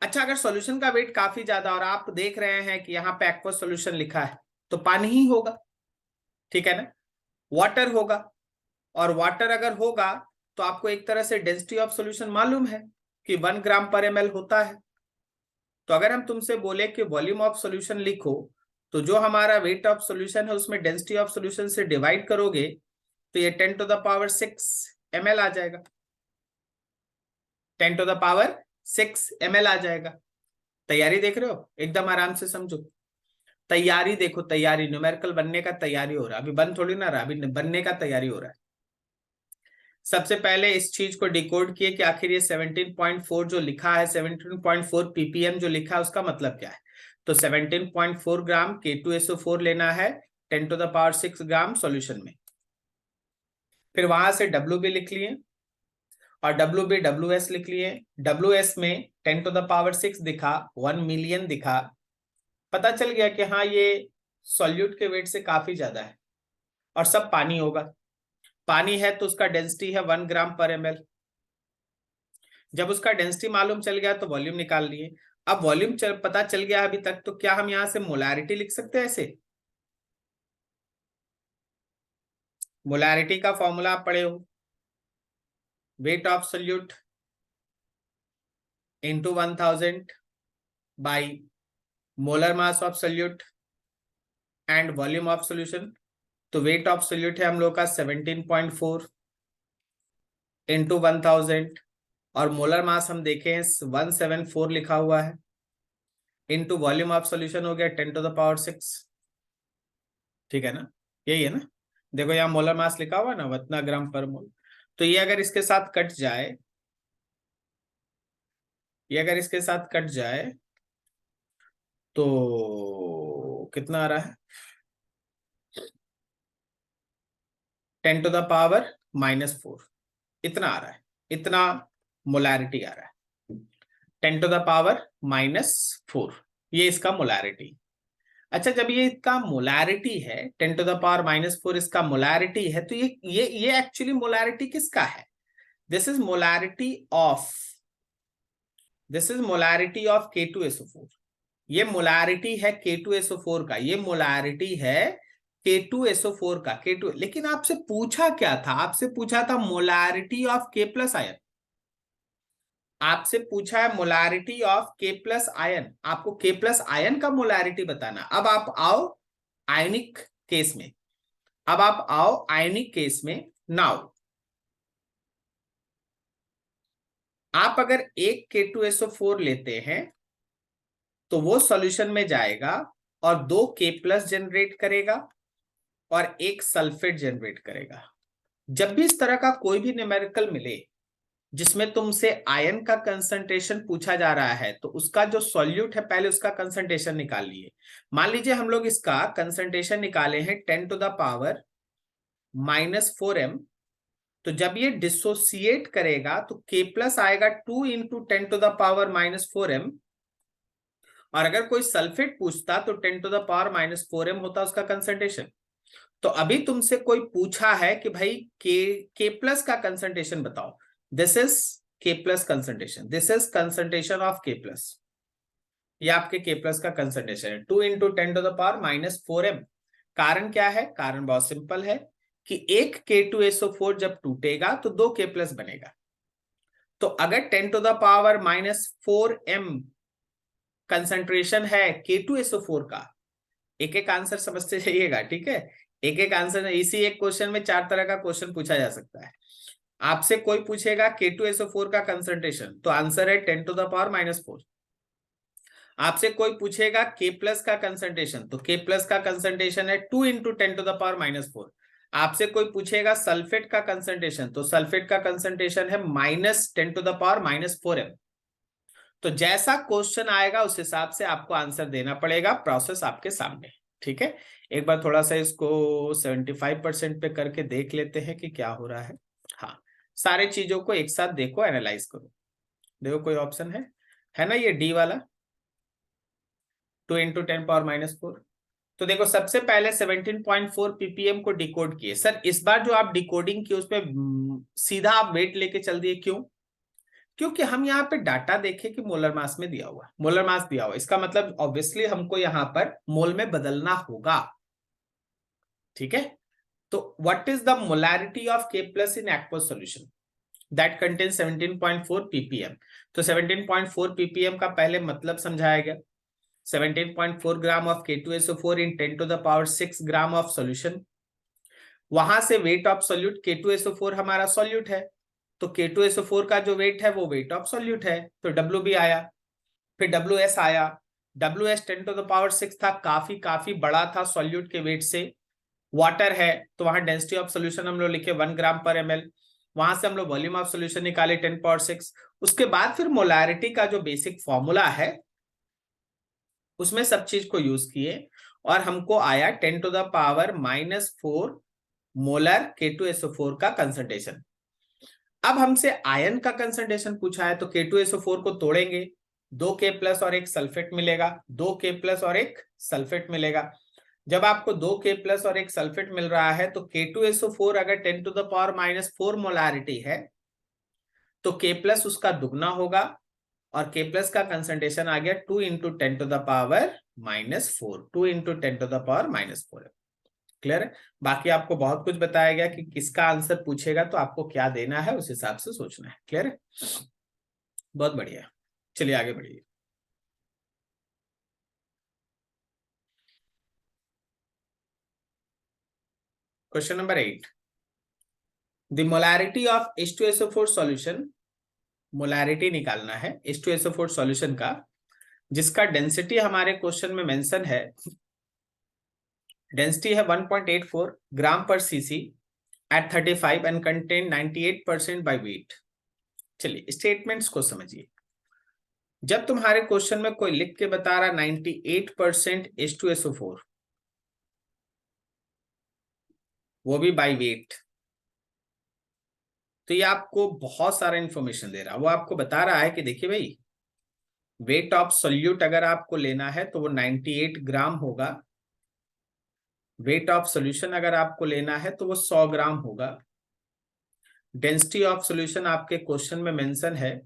अच्छा, अगर सॉल्यूशन का वेट काफी ज्यादा और आप देख रहे हैं कि यहाँ पे एक्वस सॉल्यूशन लिखा है, तो पानी ही होगा, ठीक है ना, वाटर होगा। और वाटर अगर होगा तो आपको एक तरह से डेंसिटी ऑफ सॉल्यूशन मालूम है कि 1 ग्राम पर ml होता है। तो अगर हम तुमसे बोले कि वॉल्यूम ऑफ सॉल्यूशन लिखो, तो जो हमारा वेट ऑफ सॉल्यूशन है उसमें डेंसिटी ऑफ सॉल्यूशन से डिवाइड करोगे तो ये 10 टू द पावर 6 ml आ जाएगा, 10 टू द पावर 6 ml आ जाएगा। तैयारी देख रहे हो, एकदम आराम से समझो। तैयारी देखो, तैयारी न्यूमेरिकल बनने का तैयारी हो रहा है, अभी बन थोड़ी ना रहा, अभी बनने का तैयारी हो रहा है। सबसे पहले इस चीज को डिकोड किए कि आखिर ये 17.4 जो लिखा है, 17.4 ppm जो लिखा है, उसका मतलब क्या है। तो 17.4 ग्राम K2SO4 लेना है 10 to the power 6 gram solution में। फिर वहां से WB लिख लिए और WB WS लिख लिए। WS में 10 टू द पावर 6 दिखा, 1 मिलियन दिखा, पता चल गया कि हाँ ये सॉल्यूट के वेट से काफी ज्यादा है, और सब पानी होगा। पानी है तो उसका डेंसिटी है 1 ग्राम पर ml। जब उसका डेंसिटी मालूम चल गया तो वॉल्यूम निकाल लिए। अब वॉल्यूम पता चल गया अभी तक, तो क्या हम यहां से मोलैरिटी लिख सकते हैं ऐसे। मोलैरिटी का फॉर्मूला आप पढ़े हो, weight of solute into 1000 by molar mass of solute and volume of solution. तो वेट ऑफ सोल्यूट है हम लोग का 17.4 इंटू 1000, और मोलर मास हम देखें 174 लिखा हुआ है, इंटू वॉल्यूम ऑफ सोल्यूशन हो गया 10 टू द पावर 6। ठीक है ना, यही है ना। देखो यहाँ मोलर मास लिखा हुआ है ना, उतना ग्राम पर मोल। तो ये अगर इसके साथ कट जाए, ये अगर इसके साथ कट जाए तो कितना आ रहा है, 10 टू द पावर -4, इतना आ रहा है, इतना मोलैरिटी आ रहा है, 10 टू द पावर -4, ये इसका मोलैरिटी। अच्छा, जब ये इसका मोलैरिटी है 10 टू द पावर -4 इसका मोलैरिटी है, तो ये एक्चुअली मोलैरिटी किसका है। This is molarity of, this is molarity of K2SO4। ये मोलैरिटी है K2SO4 का, ये मोलैरिटी है K2SO4 का, K2। लेकिन आपसे पूछा क्या था, आपसे पूछा था मोलैरिटी ऑफ K+ आयन, आपसे पूछा है मोलैरिटी ऑफ K+ आयन, आपको K+ आयन का मोलैरिटी बताना। अब आप आओ आयनिक केस में, अब आप आओ आयनिक केस में। नाउ आप अगर एक K2SO4 लेते हैं तो वो सॉल्यूशन में जाएगा और 2 K+ जनरेट करेगा और एक सल्फेट जनरेट करेगा। जब भी इस तरह का कोई भी न्यूमेरिकल मिले जिसमें तुमसे आयन का कंसंट्रेशन पूछा जा रहा है, तो उसका जो सॉल्यूट है पहले उसका कंसंट्रेशन निकाल लिए। मान लीजिए हम लोग इसका कंसंट्रेशन निकाले हैं 10 टू द पावर -4m, तो जब ये डिसोसिएट करेगा तो K+ आएगा 2 into 10 to the power -4m, और अगर कोई सल्फेट पूछता तो 10 टू द पावर -4m होता उसका कंसंट्रेशन। तो अभी तुमसे कोई पूछा है कि भाई K+ का कंसंट्रेशन बताओ, this is K+ concentration, this is concentration of K+, ये आपके K+ का कंसंट्रेशन है 2 into 10 to the power -4m। कारण क्या है, कारण बहुत सिंपल है कि एक K2SO4 जब टूटेगा तो 2 K+ बनेगा। तो अगर 10 to the power -4m concentration है K2SO4 का, एक एक आंसर समझते जाइएगा, ठीक है, एक एक आंसर। इसी एक क्वेश्चन में 4 तरह का क्वेश्चन पूछा जा सकता है। आपसे कोई पूछेगा K2SO4 का कंसंट्रेशन, तो आंसर है 10 टू द पावर -4। आपसे कोई पूछेगा K प्लस का कंसंट्रेशन, तो K प्लस का कंसंट्रेशन है 2 इंटू 10 टू द पावर -4। आपसे कोई पूछेगा सल्फेट का कंसंट्रेशन, तो सल्फेट का कंसंट्रेशन है -10 टू द पावर -4m। तो जैसा क्वेश्चन आएगा उस हिसाब से आपको आंसर देना पड़ेगा, प्रोसेस आपके सामने। ठीक है, एक बार थोड़ा सा इसको 75% पे करके देख लेते हैं कि क्या हो रहा है। हाँ, सारे चीजों को एक साथ देखो, एनालाइज करो। देखो कोई ऑप्शन है ना ये डी वाला, 2 इंटू 10 पावर -4। तो देखो सबसे पहले 17.4 ppm को डिकोड किए। सर इस बार जो आप डिकोडिंग की उसमें सीधा आप वेट लेके चल दिए, क्यों? क्योंकि हम यहाँ पे डाटा देखे कि मोलर मास में दिया हुआ, मोलर मास दिया हुआ, इसका मतलब ऑब्वियसली हमको यहाँ पर मोल में बदलना होगा। ठीक है, तो what is the molarity of K plus in aqueous solution that contains 17.4 ppm। तो 17.4 ppm का पहले मतलब समझाया गया। 17.4 gram of K2SO4 in 10 to the power 6 gram of solution. वहां से वेट ऑफ सॉल्यूट, K2SO4 हमारा सॉल्यूट है, तो K2SO4 का जो वेट है वो वेट ऑफ सॉल्यूट है, तो W भी आया। फिर WS आया, WS 10 टू द पावर 6 था, काफी काफी बड़ा था सॉल्यूट के वेट से। वाटर है तो वहां डेंसिटी ऑफ सॉल्यूशन हम लोग लिखे 1 ग्राम पर ml। वहां से हम लोग वॉल्यूम ऑफ सॉल्यूशन निकाले 10 पावर 6। उसके बाद फिर मोलैरिटी का जो बेसिक फॉर्मूला है उसमें सब चीज को यूज किए और हमको आया 10 to the power -4 molar K2SO4 का कंसंट्रेशन। अब हमसे आयन का कंसंट्रेशन पूछा है, तो K2SO4 को तोड़ेंगे, 2K प्लस और एक सल्फेट मिलेगा, 2K प्लस और एक सल्फेट मिलेगा। जब आपको 2K प्लस और एक सल्फेट मिल रहा है तो K2SO4 अगर 10 टू द पावर -4 मोलारिटी है तो K प्लस उसका दुगना होगा, और K प्लस का कंसंट्रेशन आ गया 2 into 10 to the power -4, 2 into 10 to the power -4। Clear है? बाकी आपको बहुत कुछ बताया गया कि किसका आंसर पूछेगा तो आपको क्या देना है उस हिसाब से सोचना है। क्लियर है? बहुत बढ़िया, चलिए आगे बढ़िए। Question number 8, the molarity of H2SO4 solution. Molarity निकालना है H2SO4 सॉल्यूशन का, जिसका डेंसिटी हमारे क्वेश्चन में मेंशन है। डेंसिटी है 1.84 ग्राम पर cc at 35 and contain 98% by weight. चलिए स्टेटमेंट्स को समझिए। जब तुम्हारे क्वेश्चन में कोई लिख के बता रहा 98% H2SO4, वो भी बाय वेट, तो ये आपको बहुत सारा इंफॉर्मेशन दे रहा है। वो आपको बता रहा है कि देखिए भाई, वेट ऑफ सोल्यूट अगर आपको लेना है तो वो 98 ग्राम होगा, वेट ऑफ सॉल्यूशन अगर आपको लेना है तो वो 100 ग्राम होगा। डेंसिटी ऑफ सॉल्यूशन आपके क्वेश्चन में मेंशन है,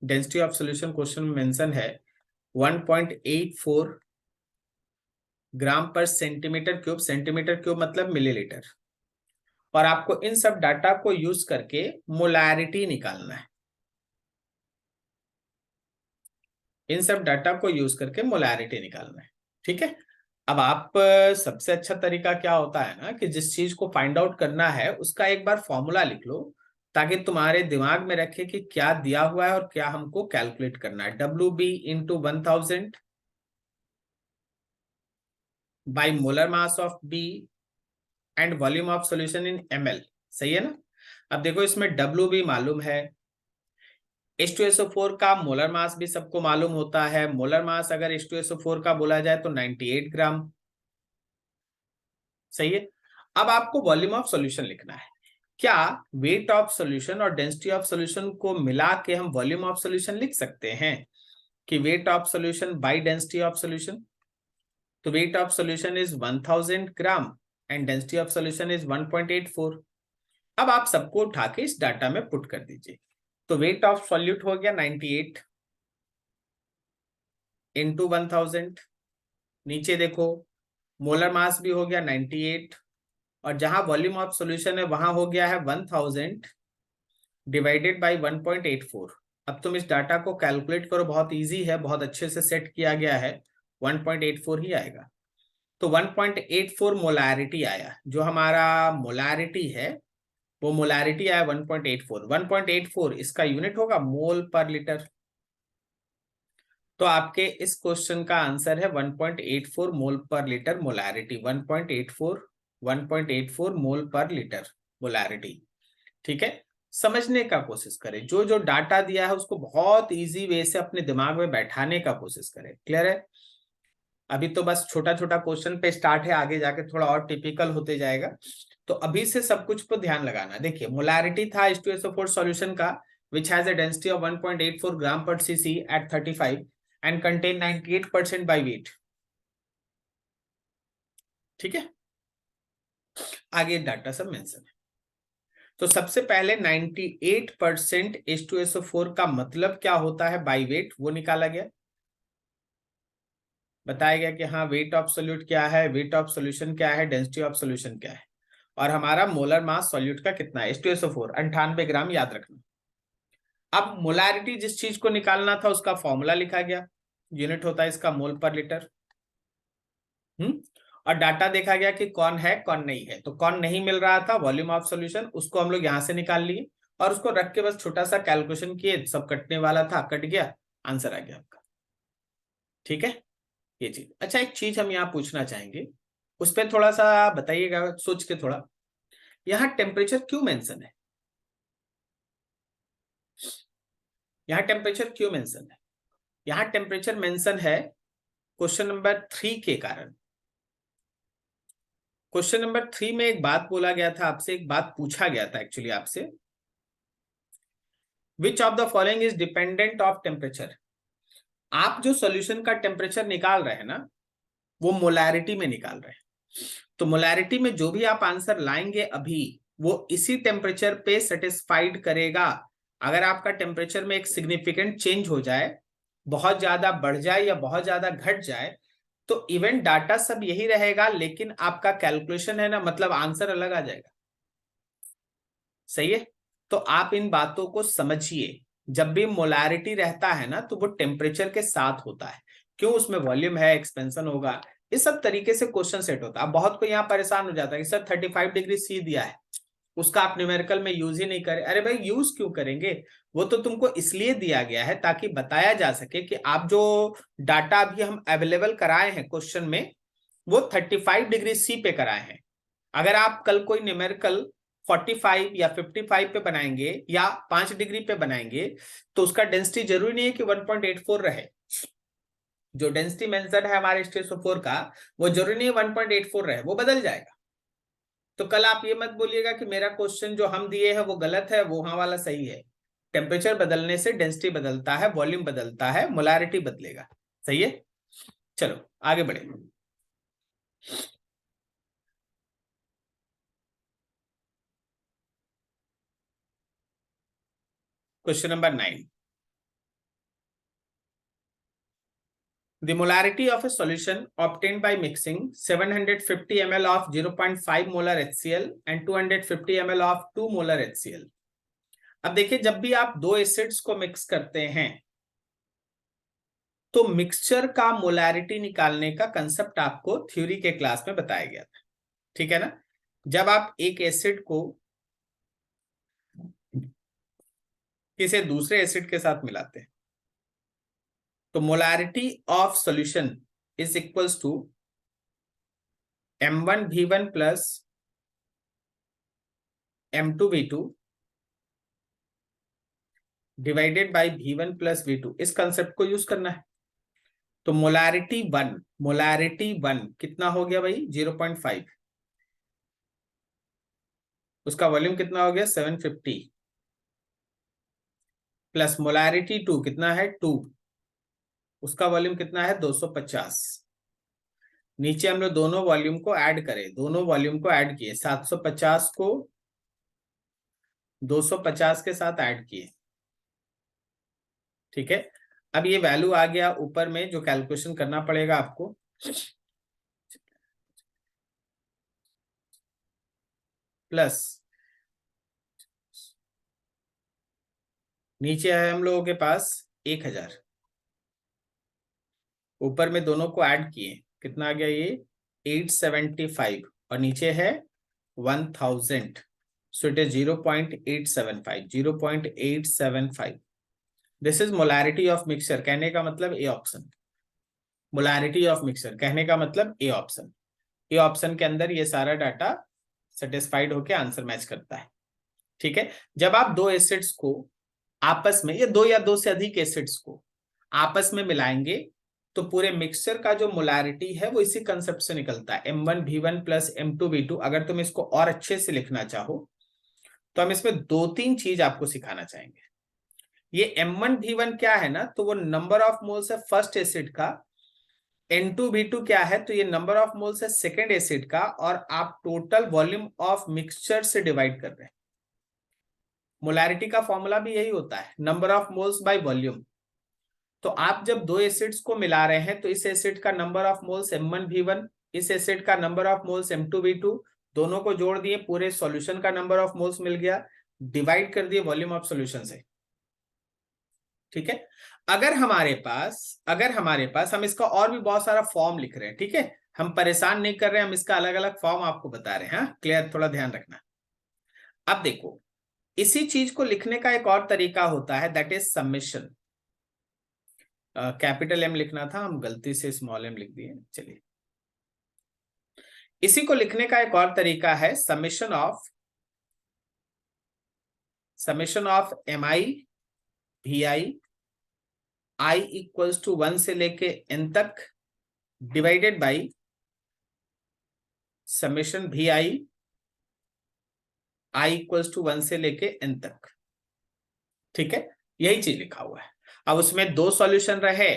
डेंसिटी ऑफ सॉल्यूशन क्वेश्चन में मेंशन है 1.84 ग्राम पर सेंटीमीटर क्यूब। सेंटीमीटर क्यूब मतलब मिलीलीटर। और आपको इन सब डाटा को यूज करके मोलैरिटी निकालना है। इन सब डाटा को यूज करके मोलैरिटी निकालना है। ठीक है, अब आप सबसे अच्छा तरीका क्या होता है ना कि जिस चीज को फाइंड आउट करना है उसका एक बार फॉर्मूला लिख लो, ताकि तुम्हारे दिमाग में रखे कि क्या दिया हुआ है और क्या हमको कैलकुलेट करना है। WB into 1000 by molar mass of B and volume of solution in ml। सही है ना? अब देखो इसमें WB मालूम है, H2SO4 का मोलर मास भी सबको मालूम होता है। मोलर मास अगर H2SO4 का बोला जाए तो 98 ग्राम। सही है, अब आपको वॉल्यूम ऑफ सॉल्यूशन लिखना है। क्या वेट ऑफ सॉल्यूशन और डेंसिटी ऑफ सॉल्यूशन को मिला के हम वॉल्यूम ऑफ सॉल्यूशन लिख सकते हैं कि weight of solution by density of solution? तो weight of solution is 1000 gram and density of solution is 1.84। अब आप सबको उठा के इस डाटा में पुट कर दीजिए। तो वेट ऑफ सॉल्यूट हो गया 98 इंटू 1000, नीचे देखो मोलर मास भी हो गया 98, और जहां वॉल्यूम ऑफ सॉल्यूशन है वहां हो गया है 1000 डिवाइडेड बाय 1.84। अब तुम इस डाटा को कैलकुलेट करो, बहुत इजी है, बहुत अच्छे से सेट किया गया है, 1.84 ही आएगा। तो 1.84 मोलैरिटी आया। जो हमारा मोलैरिटी है वो मोलैरिटी आया 1.84। 1.84 इसका यूनिट होगा मोल पर लीटर। तो आपके इस क्वेश्चन का आंसर है 1.84 मोल पर लीटर मोलैरिटी। 1.84 मोल पर लीटर मोलैरिटी। ठीक है, समझने का कोशिश करें, जो जो डाटा दिया है उसको बहुत इजी वे से अपने दिमाग में बैठाने का कोशिश करें। क्लियर है? अभी तो बस छोटा छोटा क्वेश्चन पे स्टार्ट है, आगे जाके थोड़ा और टिपिकल होते जाएगा। तो अभी से सब कुछ पर ध्यान लगाना। देखिए, मोलैरिटी था H2SO4 सॉल्यूशन का which has a density of 1.84 gram per cc at 35 and contain 98% by weight। ठीक है, आगे डाटा सब मेंशन है। तो सबसे पहले 98% H2SO4 का मतलब क्या होता है बाई वेट, वो निकाला गया। बताया गया कि हाँ वेट ऑफ सोल्यूट क्या है, वेट ऑफ सोल्यूशन क्या है, डेंसिटी ऑफ सोल्यूशन क्या है, और हमारा मोलर मास सोल्यूट का कितना है H2SO4 98 ग्राम, याद रखना। अब मोलैरिटी जिस चीज को निकालना था उसका फॉर्मूला लिखा गया, यूनिट होता है इसका मोल पर लीटर। और डाटा देखा गया कि कौन है कौन नहीं है। तो कौन नहीं मिल रहा था, वॉल्यूम ऑफ सॉल्यूशन, उसको हम लोग यहां से निकाल लिए और उसको रख के बस छोटा सा कैलकुलेशन किए, सब कटने वाला था, कट गया, आंसर आ गया आपका। ठीक है, ये चीज। अच्छा, एक चीज हम यहाँ पूछना चाहेंगे, उस पर थोड़ा सा बताइएगा सोच के थोड़ा। यहाँ टेम्परेचर क्यों मेंशन है? यहाँ टेम्परेचर क्यों मेंशन है? यहाँ टेम्परेचर मेंशन है क्वेश्चन नंबर 3 के कारण। क्वेश्चन नंबर 3 में एक बात बोला गया था आपसे, एक बात पूछा गया था एक्चुअली आपसे, which of the following is dependent of temperature. आप जो सॉल्यूशन का टेम्परेचर निकाल रहे हैं ना, वो मोलैरिटी में निकाल रहे हैं। तो मोलैरिटी में जो भी आप आंसर लाएंगे अभी, वो इसी टेम्परेचर पे सेटिस्फाइड करेगा। अगर आपका टेम्परेचर में एक सिग्निफिकेंट चेंज हो जाए, बहुत ज्यादा बढ़ जाए या बहुत ज्यादा घट जाए, तो इवेंट डाटा सब यही रहेगा, लेकिन आपका कैलकुलेशन है ना, मतलब आंसर अलग आ जाएगा। सही है? तो आप इन बातों को समझिए। जब भी मोलैरिटी रहता है ना, तो वो टेम्परेचर के साथ होता है। क्यों? उसमें वॉल्यूम है, एक्सपेंशन होगा, इस सब तरीके से क्वेश्चन सेट होता है। अब बहुत कोई यहाँ परेशान हो जाता है कि सर 35 डिग्री सी दिया है, उसका आप न्यूमेरिकल में यूज ही नहीं करें। अरे भाई, यूज क्यों करेंगे? वो तो तुमको इसलिए दिया गया है ताकि बताया जा सके कि आप जो डाटा अभी हम अवेलेबल कराए हैं क्वेश्चन में, वो 35 डिग्री सी पे कराए हैं। अगर आप कल कोई न्यूमेरिकल 45 या 55 पे बनाएंगे या 5 डिग्री पे बनाएंगे, तो उसका डेंसिटी जरूरी नहीं है कि 1.84 रहे। जो डेंसिटी मेंशन है हमारे H2SO4 का, वो जरूरी नहीं है 1.84 रहे, वो बदल जाएगा। तो कल आप ये मत बोलिएगा कि मेरा क्वेश्चन जो हम दिए है वो गलत है, वो हाँ वाला सही है। टेम्परेचर बदलने से डेंसिटी बदलता है, वॉल्यूम बदलता है, मोलैरिटी बदलेगा। सही है? चलो आगे बढ़े। Question number 9। The molarity of a solution obtained by mixing 750 ml of 0.5 molar HCl and 250 ml of 2 molar HCl। अब देखिए, जब भी आप दो एसिड्स को मिक्स करते हैं, तो मिक्सचर का मोलारिटी निकालने का कंसेप्ट आपको थ्योरी के क्लास में बताया गया था। ठीक है ना? जब आप एक एसिड को किसी दूसरे एसिड के साथ मिलाते हैं, तो molarity of solution is equals to M1V1 plus M2V2 divided by V1 plus V2। इस कंसेप्ट को यूज करना है। तो मोलारिटी वन कितना हो गया भाई? 0.5। उसका वॉल्यूम कितना हो गया? 750। प्लस मोलारिटी 2 कितना है? 2। उसका वॉल्यूम कितना है? 250। नीचे हम लोग दोनों वॉल्यूम को ऐड करें, दोनों वॉल्यूम को ऐड किए, 750 को 250 के साथ ऐड किए। ठीक है, अब ये वैल्यू आ गया ऊपर में, जो कैलकुलेशन करना पड़ेगा आपको। प्लस नीचे है हम लोगों के पास 1000, ऊपर में दोनों को ऐड किए, कितना आ गया ये? 875, और नीचे है 1000। So it is 0.875. 0.875. This is molarity of mixture. कहने का मतलब A option. Molarity of mixture कहने का मतलब ए ऑप्शन. ए ऑप्शन के अंदर ये सारा डाटा सेटिस्फाइड होके आंसर मैच करता है. ठीक है. जब आप दो एसिड्स को आपस में, या दो या दो से अधिक एसिड्स को आपस में मिलाएंगे तो पूरे मिक्सचर का जो मोलारिटी है वो इसी कंसेप्ट से निकलता है, M1V1 प्लस M2V2. अगर तुम इसको और अच्छे से लिखना चाहो तो हम इसमें दो तीन चीज आपको सिखाना चाहेंगे. ये M1V1 क्या है ना, तो वो नंबर ऑफ मोल्स है फर्स्ट एसिड का. N2V2 क्या है, तो ये नंबर ऑफ मोल्स है सेकेंड एसिड का, और आप टोटल वॉल्यूम ऑफ मिक्सचर से डिवाइड कर रहे हैं. मोलारिटी का फॉर्मूला भी यही होता है, number of moles by volume. तो आप जब दो एसिड्स को मिला रहे हैं तो इस एसिड का नंबर ऑफ मोल्स M1V1, इस एसिड का नंबर ऑफ मोल्स M2V2, दोनों को जोड़ दिए, पूरे सॉल्यूशन का नंबर ऑफ मोल्स मिल गया, डिवाइड कर दिए वॉल्यूम ऑफ सॉल्यूशन से. ठीक है. अगर हमारे पास हम इसका और भी बहुत सारा फॉर्म लिख रहे हैं. ठीक है, हम परेशान नहीं कर रहे हैं, हम इसका अलग अलग फॉर्म आपको बता रहे हैं. हाँ, क्लियर, थोड़ा ध्यान रखना. अब देखो, इसी चीज को लिखने का एक और तरीका होता है, that is summation. Capital M लिखना था, हम गलती से स्मॉल एम लिख दिए. चलिए, इसी को लिखने का एक और तरीका है summation of MI VI I equals to 1 से लेके n तक divided by summation VI I equals to 1 से लेके n तक. ठीक है, यही चीज लिखा हुआ है. अब उसमें दो सॉल्यूशन रहे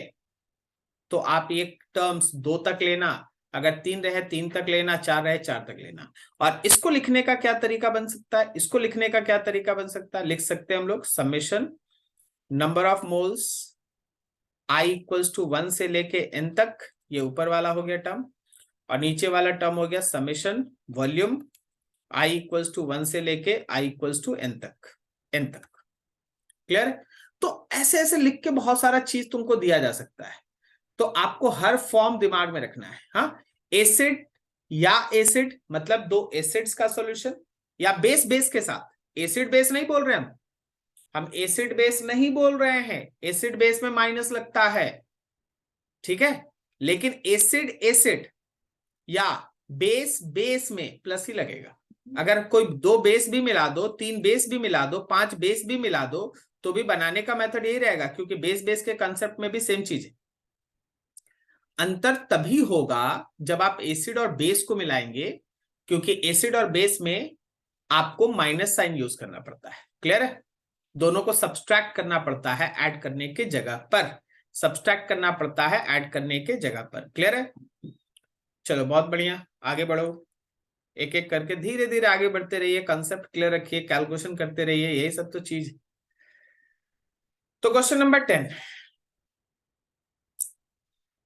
तो आप एक टर्म्स 2 तक लेना, अगर 3 रहे 3 तक लेना, 4 रहे 4 तक लेना. और इसको लिखने का क्या तरीका बन सकता है, लिख सकते हैं हम लोग summation number of moles I equals to 1 से लेके n तक, ये ऊपर वाला हो गया टर्म, और नीचे वाला टर्म हो गया summation volume I equals to 1 से लेके I इक्वल्स टू n तक. क्लियर. तो ऐसे ऐसे लिख के बहुत सारा चीज तुमको दिया जा सकता है, तो आपको हर फॉर्म दिमाग में रखना है. हाँ, एसिड या एसिड मतलब दो एसिड्स का सॉल्यूशन, या बेस के साथ. एसिड बेस नहीं बोल रहे हम एसिड बेस नहीं बोल रहे हैं, एसिड बेस में माइनस लगता है. ठीक है, लेकिन एसिड या बेस में प्लस ही लगेगा. अगर कोई 2 बेस भी मिला दो, 3 बेस भी मिला दो, 5 बेस भी मिला दो, तो भी बनाने का मेथड यही रहेगा, क्योंकि बेस के कंसेप्ट में भी सेम चीज है. अंतर तभी होगा जब आप एसिड और बेस को मिलाएंगे, क्योंकि एसिड और बेस में आपको माइनस साइन यूज करना पड़ता है. क्लियर है. दोनों को सब्सट्रैक्ट करना पड़ता है ऐड करने के जगह पर. क्लियर है. चलो, बहुत बढ़िया, आगे बढ़ो. एक एक करके धीरे धीरे आगे बढ़ते रहिए, कंसेप्ट क्लियर रखिए, कैलकुलेशन करते रहिए, यही सब तो चीज. तो question number 10,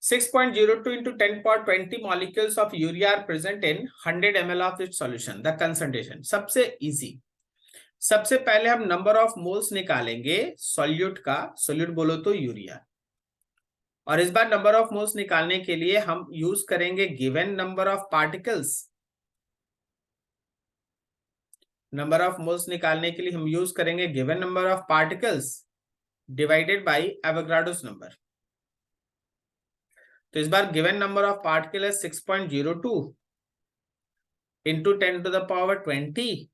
6.02 into 10 power 20 molecules of urea are present in 100 ml of its solution. The concentration. सबसे इजी, सबसे पहले हम नंबर ऑफ मोल्स निकालेंगे सॉल्यूट का. सॉल्यूट बोलो तो यूरिया. और इस बार नंबर ऑफ मोल्स निकालने के लिए हम यूज करेंगे given number of particles. Number of moles निकालने के लिए हम यूज करेंगे given number of particles divided by Avogadro's number. तो इस बार गिवन नंबर ऑफ पार्टिकल है 6.02 इंटू 10 टू द पावर 20,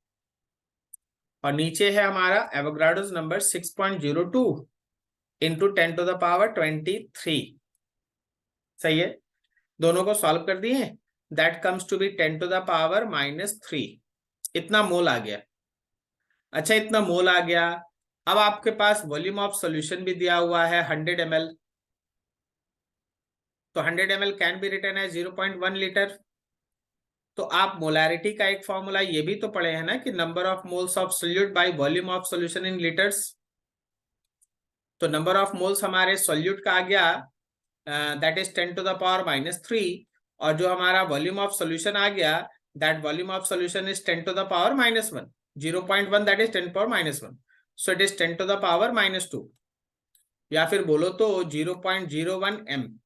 और नीचे है हमारा Avogadro's number 6.02 into 10 to the power 23. सही है. दोनों को सॉल्व कर दिए, that comes to be 10 to the power -3. इतना मोल आ गया. अच्छा, इतना मोल आ गया. अब आपके पास वॉल्यूम ऑफ सॉल्यूशन भी दिया हुआ है 100 ml. तो 100 ml can be written as 0.1 litre. तो आप मोलारिटी का एक फॉर्मूला ये भी तो पढ़े हैं ना, कि number of moles of solute by volume of solution in litres. तो नंबर ऑफ मोल्स हमारे सोल्यूट का आ गया, that is 10 to the power -3, और जो हमारा वॉल्यूम ऑफ सॉल्यूशन आ गया, that volume of solution is 10 to the power -1. 0.1 that is 10 power -1, so it is 10 to the power -2. या फिर बोलो तो 0.01 m,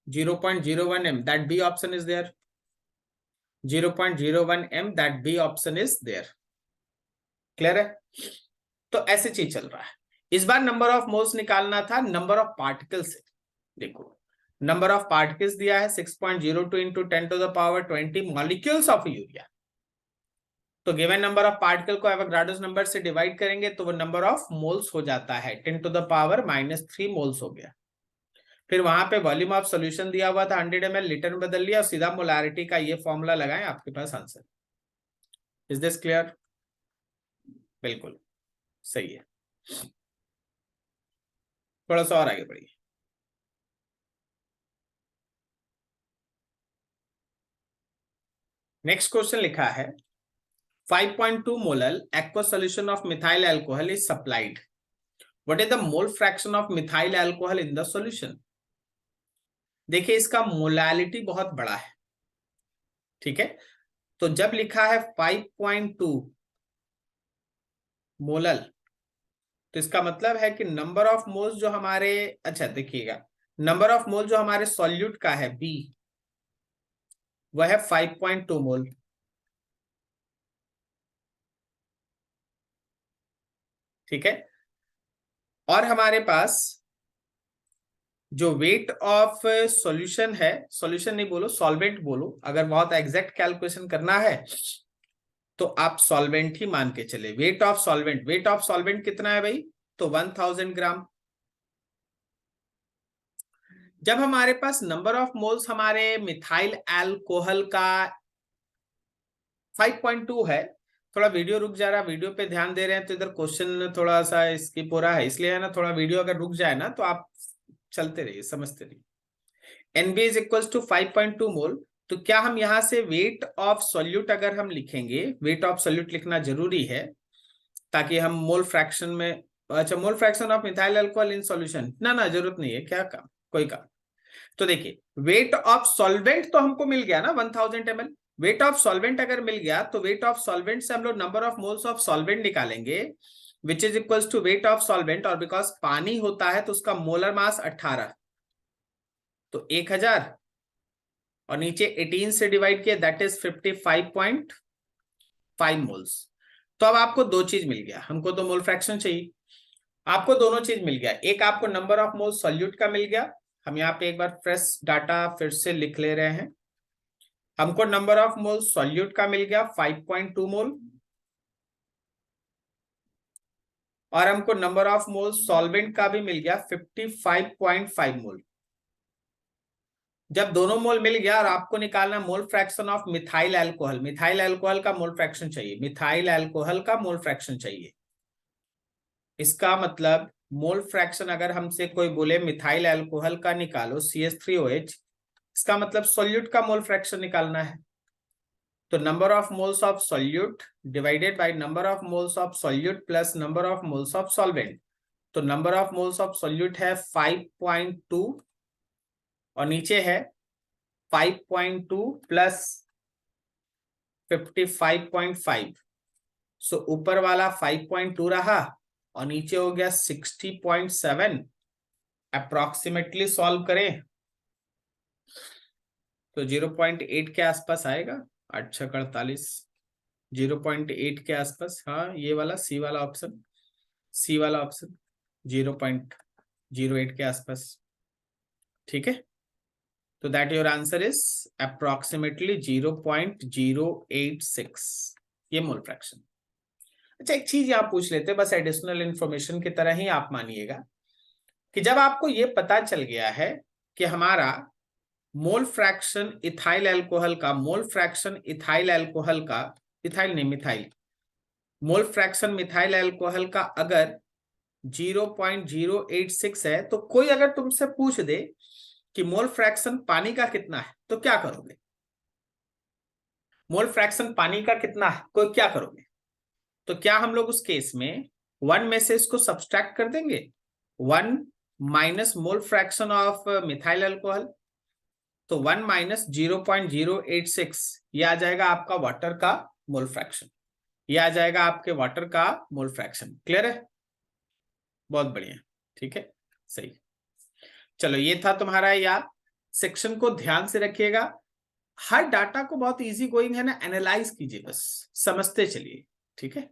0.01 m, that B option is there. 0.01 m, that B option is there. Clear है? तो ऐसे चीज चल रहा है। इस बार नंबर ऑफ मोल्स निकालना था नंबर ऑफ पार्टिकल्स से। देखो नंबर ऑफ पार्टिकल्स दिया है 6.02 इंटू 10⁻20 मॉलिक्यूल्स ऑफ यूरिया। तो गिवन नंबर ऑफ पार्टिकल को एवोगाड्रोस नंबर से डिवाइड करेंगे तो वो नंबर ऑफ मोल्स हो जाता है, 10⁻³ मोल्स हो गया। फिर वहां पे वॉल्यूम ऑफ सॉल्यूशन दिया हुआ था 100 ml, लीटर में बदल लिया और सीधा मोलारिटी का ये फॉर्मूला लगाएं, आपके पास आंसर। Is this clear? बिल्कुल सही है। थोड़ा सा और आगे बढ़िए। नेक्स्ट क्वेश्चन लिखा है 5.2 molal aqueous solution of methyl alcohol is supplied. What is the mole fraction of methyl alcohol in the solution? देखिए इसका मोलालिटी बहुत बड़ा है, ठीक है। तो जब लिखा है 5.2 मोलल तो इसका मतलब है कि नंबर ऑफ मोल्स जो हमारे, अच्छा देखिएगा, नंबर ऑफ मोल जो हमारे सॉल्यूट का है बी, वह है 5.2 मोल। ठीक है। और हमारे पास जो वेट ऑफ सॉल्यूशन है, सॉल्यूशन नहीं बोलो, सॉल्वेंट बोलो, अगर बहुत एग्जैक्ट कैलकुलेशन करना है तो आप सॉल्वेंट ही मान के चले। Wait of solvent, wait of solvent कितना है भाई? तो 1000 ग्राम। जब हमारे पास नंबर ऑफ मोल्स हमारे मिथाइल अल्कोहल का 5.2 है, थोड़ा वीडियो रुक जा रहा है, वीडियो पे ध्यान दे रहे हैं तो इधर क्वेश्चन थोड़ा सा स्किप हो रहा है, इसलिए है ना, थोड़ा वीडियो अगर रुक जाए ना तो आप चलते रहिए, समझते रहिए। NB इज इक्वल टू 5.2 मोल। तो क्या हम यहां से वेट ऑफ सॉल्यूट अगर हम लिखेंगे, वेट ऑफ सॉल्यूट लिखना जरूरी है ताकि हम मोल फ्रैक्शन में, अच्छा mole fraction of methyl alcohol in solution, ना जरूरत नहीं है, क्या काम, कोई काम। तो देखिए वेट ऑफ सॉल्वेंट तो हमको मिल गया ना 1000 ml। वेट ऑफ सॉल्वेंट अगर मिल गया तो वेट ऑफ सॉल्वेंट से हम लोग number of moles of solvent निकालेंगे which is equals to weight of solvent, और बिकॉज पानी होता है तो उसका मोलर मास 18, तो 1000 और नीचे 18 से डिवाइड किया, दैट इज 55.5 मोल्स। तो अब आपको दो चीज मिल गया, हमको तो मोल फ्रैक्शन चाहिए, आपको दोनों चीज मिल गया। एक आपको नंबर ऑफ मोल सॉल्यूट का मिल गया, हम यहाँ पे एक बार फ्रेश डाटा फिर से लिख ले रहे हैं। हमको नंबर ऑफ मोल सॉल्यूट का मिल गया 5.2 मोल, और हमको नंबर ऑफ मोल सॉल्वेंट का भी मिल गया 55.5 मोल। जब दोनों मोल मिल गया और आपको निकालना mole fraction of methyl alcohol, methyl alcohol का मोल फ्रैक्शन चाहिए, मिथाइल अल्कोहल का मोल फ्रैक्शन चाहिए। इसका मतलब मोल फ्रैक्शन अगर हमसे कोई बोले मिथाइल अल्कोहल का निकालो CH3OH, इसका मतलब सॉल्यूट का मोल फ्रैक्शन निकालना है। तो number of moles of solute divided by number of moles of solute plus number of moles of solvent. तो number of moles of solute है 5.2 और नीचे है 5.2 प्लस 55.5। सो ऊपर वाला 5.2 रहा और नीचे हो गया 60.7। अप्रोक्सीमेटली सॉल्व करें तो 0.8 के आसपास आएगा, 8×6 = 48, 0.8 के आसपास। हाँ ये वाला सी वाला ऑप्शन, सी वाला ऑप्शन 0.08 के आसपास, ठीक है। तो that your answer is approximately 0.086, ये मोल फ्रैक्शन। अच्छा एक चीज यहां पूछ लेते हैं, बस एडिशनल इंफॉर्मेशन की तरह ही आप मानिएगा कि जब आपको ये पता चल गया है कि हमारा मोल फ्रैक्शन इथाइल अल्कोहल का, मोल फ्रैक्शन इथाइल अल्कोहल का, इथाइल नहीं methyl, mole fraction methyl alcohol का अगर 0.086 है, तो कोई अगर तुमसे पूछ दे कि मोल फ्रैक्शन पानी का कितना है तो क्या करोगे? मोल फ्रैक्शन पानी का कितना है, कोई क्या करोगे? तो क्या हम लोग उस केस में 1 में से इसको सब्सट्रैक्ट कर देंगे, 1 minus mole fraction of methyl alcohol, तो 1 माइनस 0.086, ये आ जाएगा आपका वाटर का मोल फ्रैक्शन, ये आ जाएगा आपके वाटर का मोल फ्रैक्शन। क्लियर है? बहुत बढ़िया, ठीक है, सही। चलो ये था तुम्हारा याद। सेक्शन को ध्यान से रखिएगा, हर डाटा को बहुत इजी गोइंग है ना, एनालाइज कीजिए, बस समझते चलिए, ठीक है।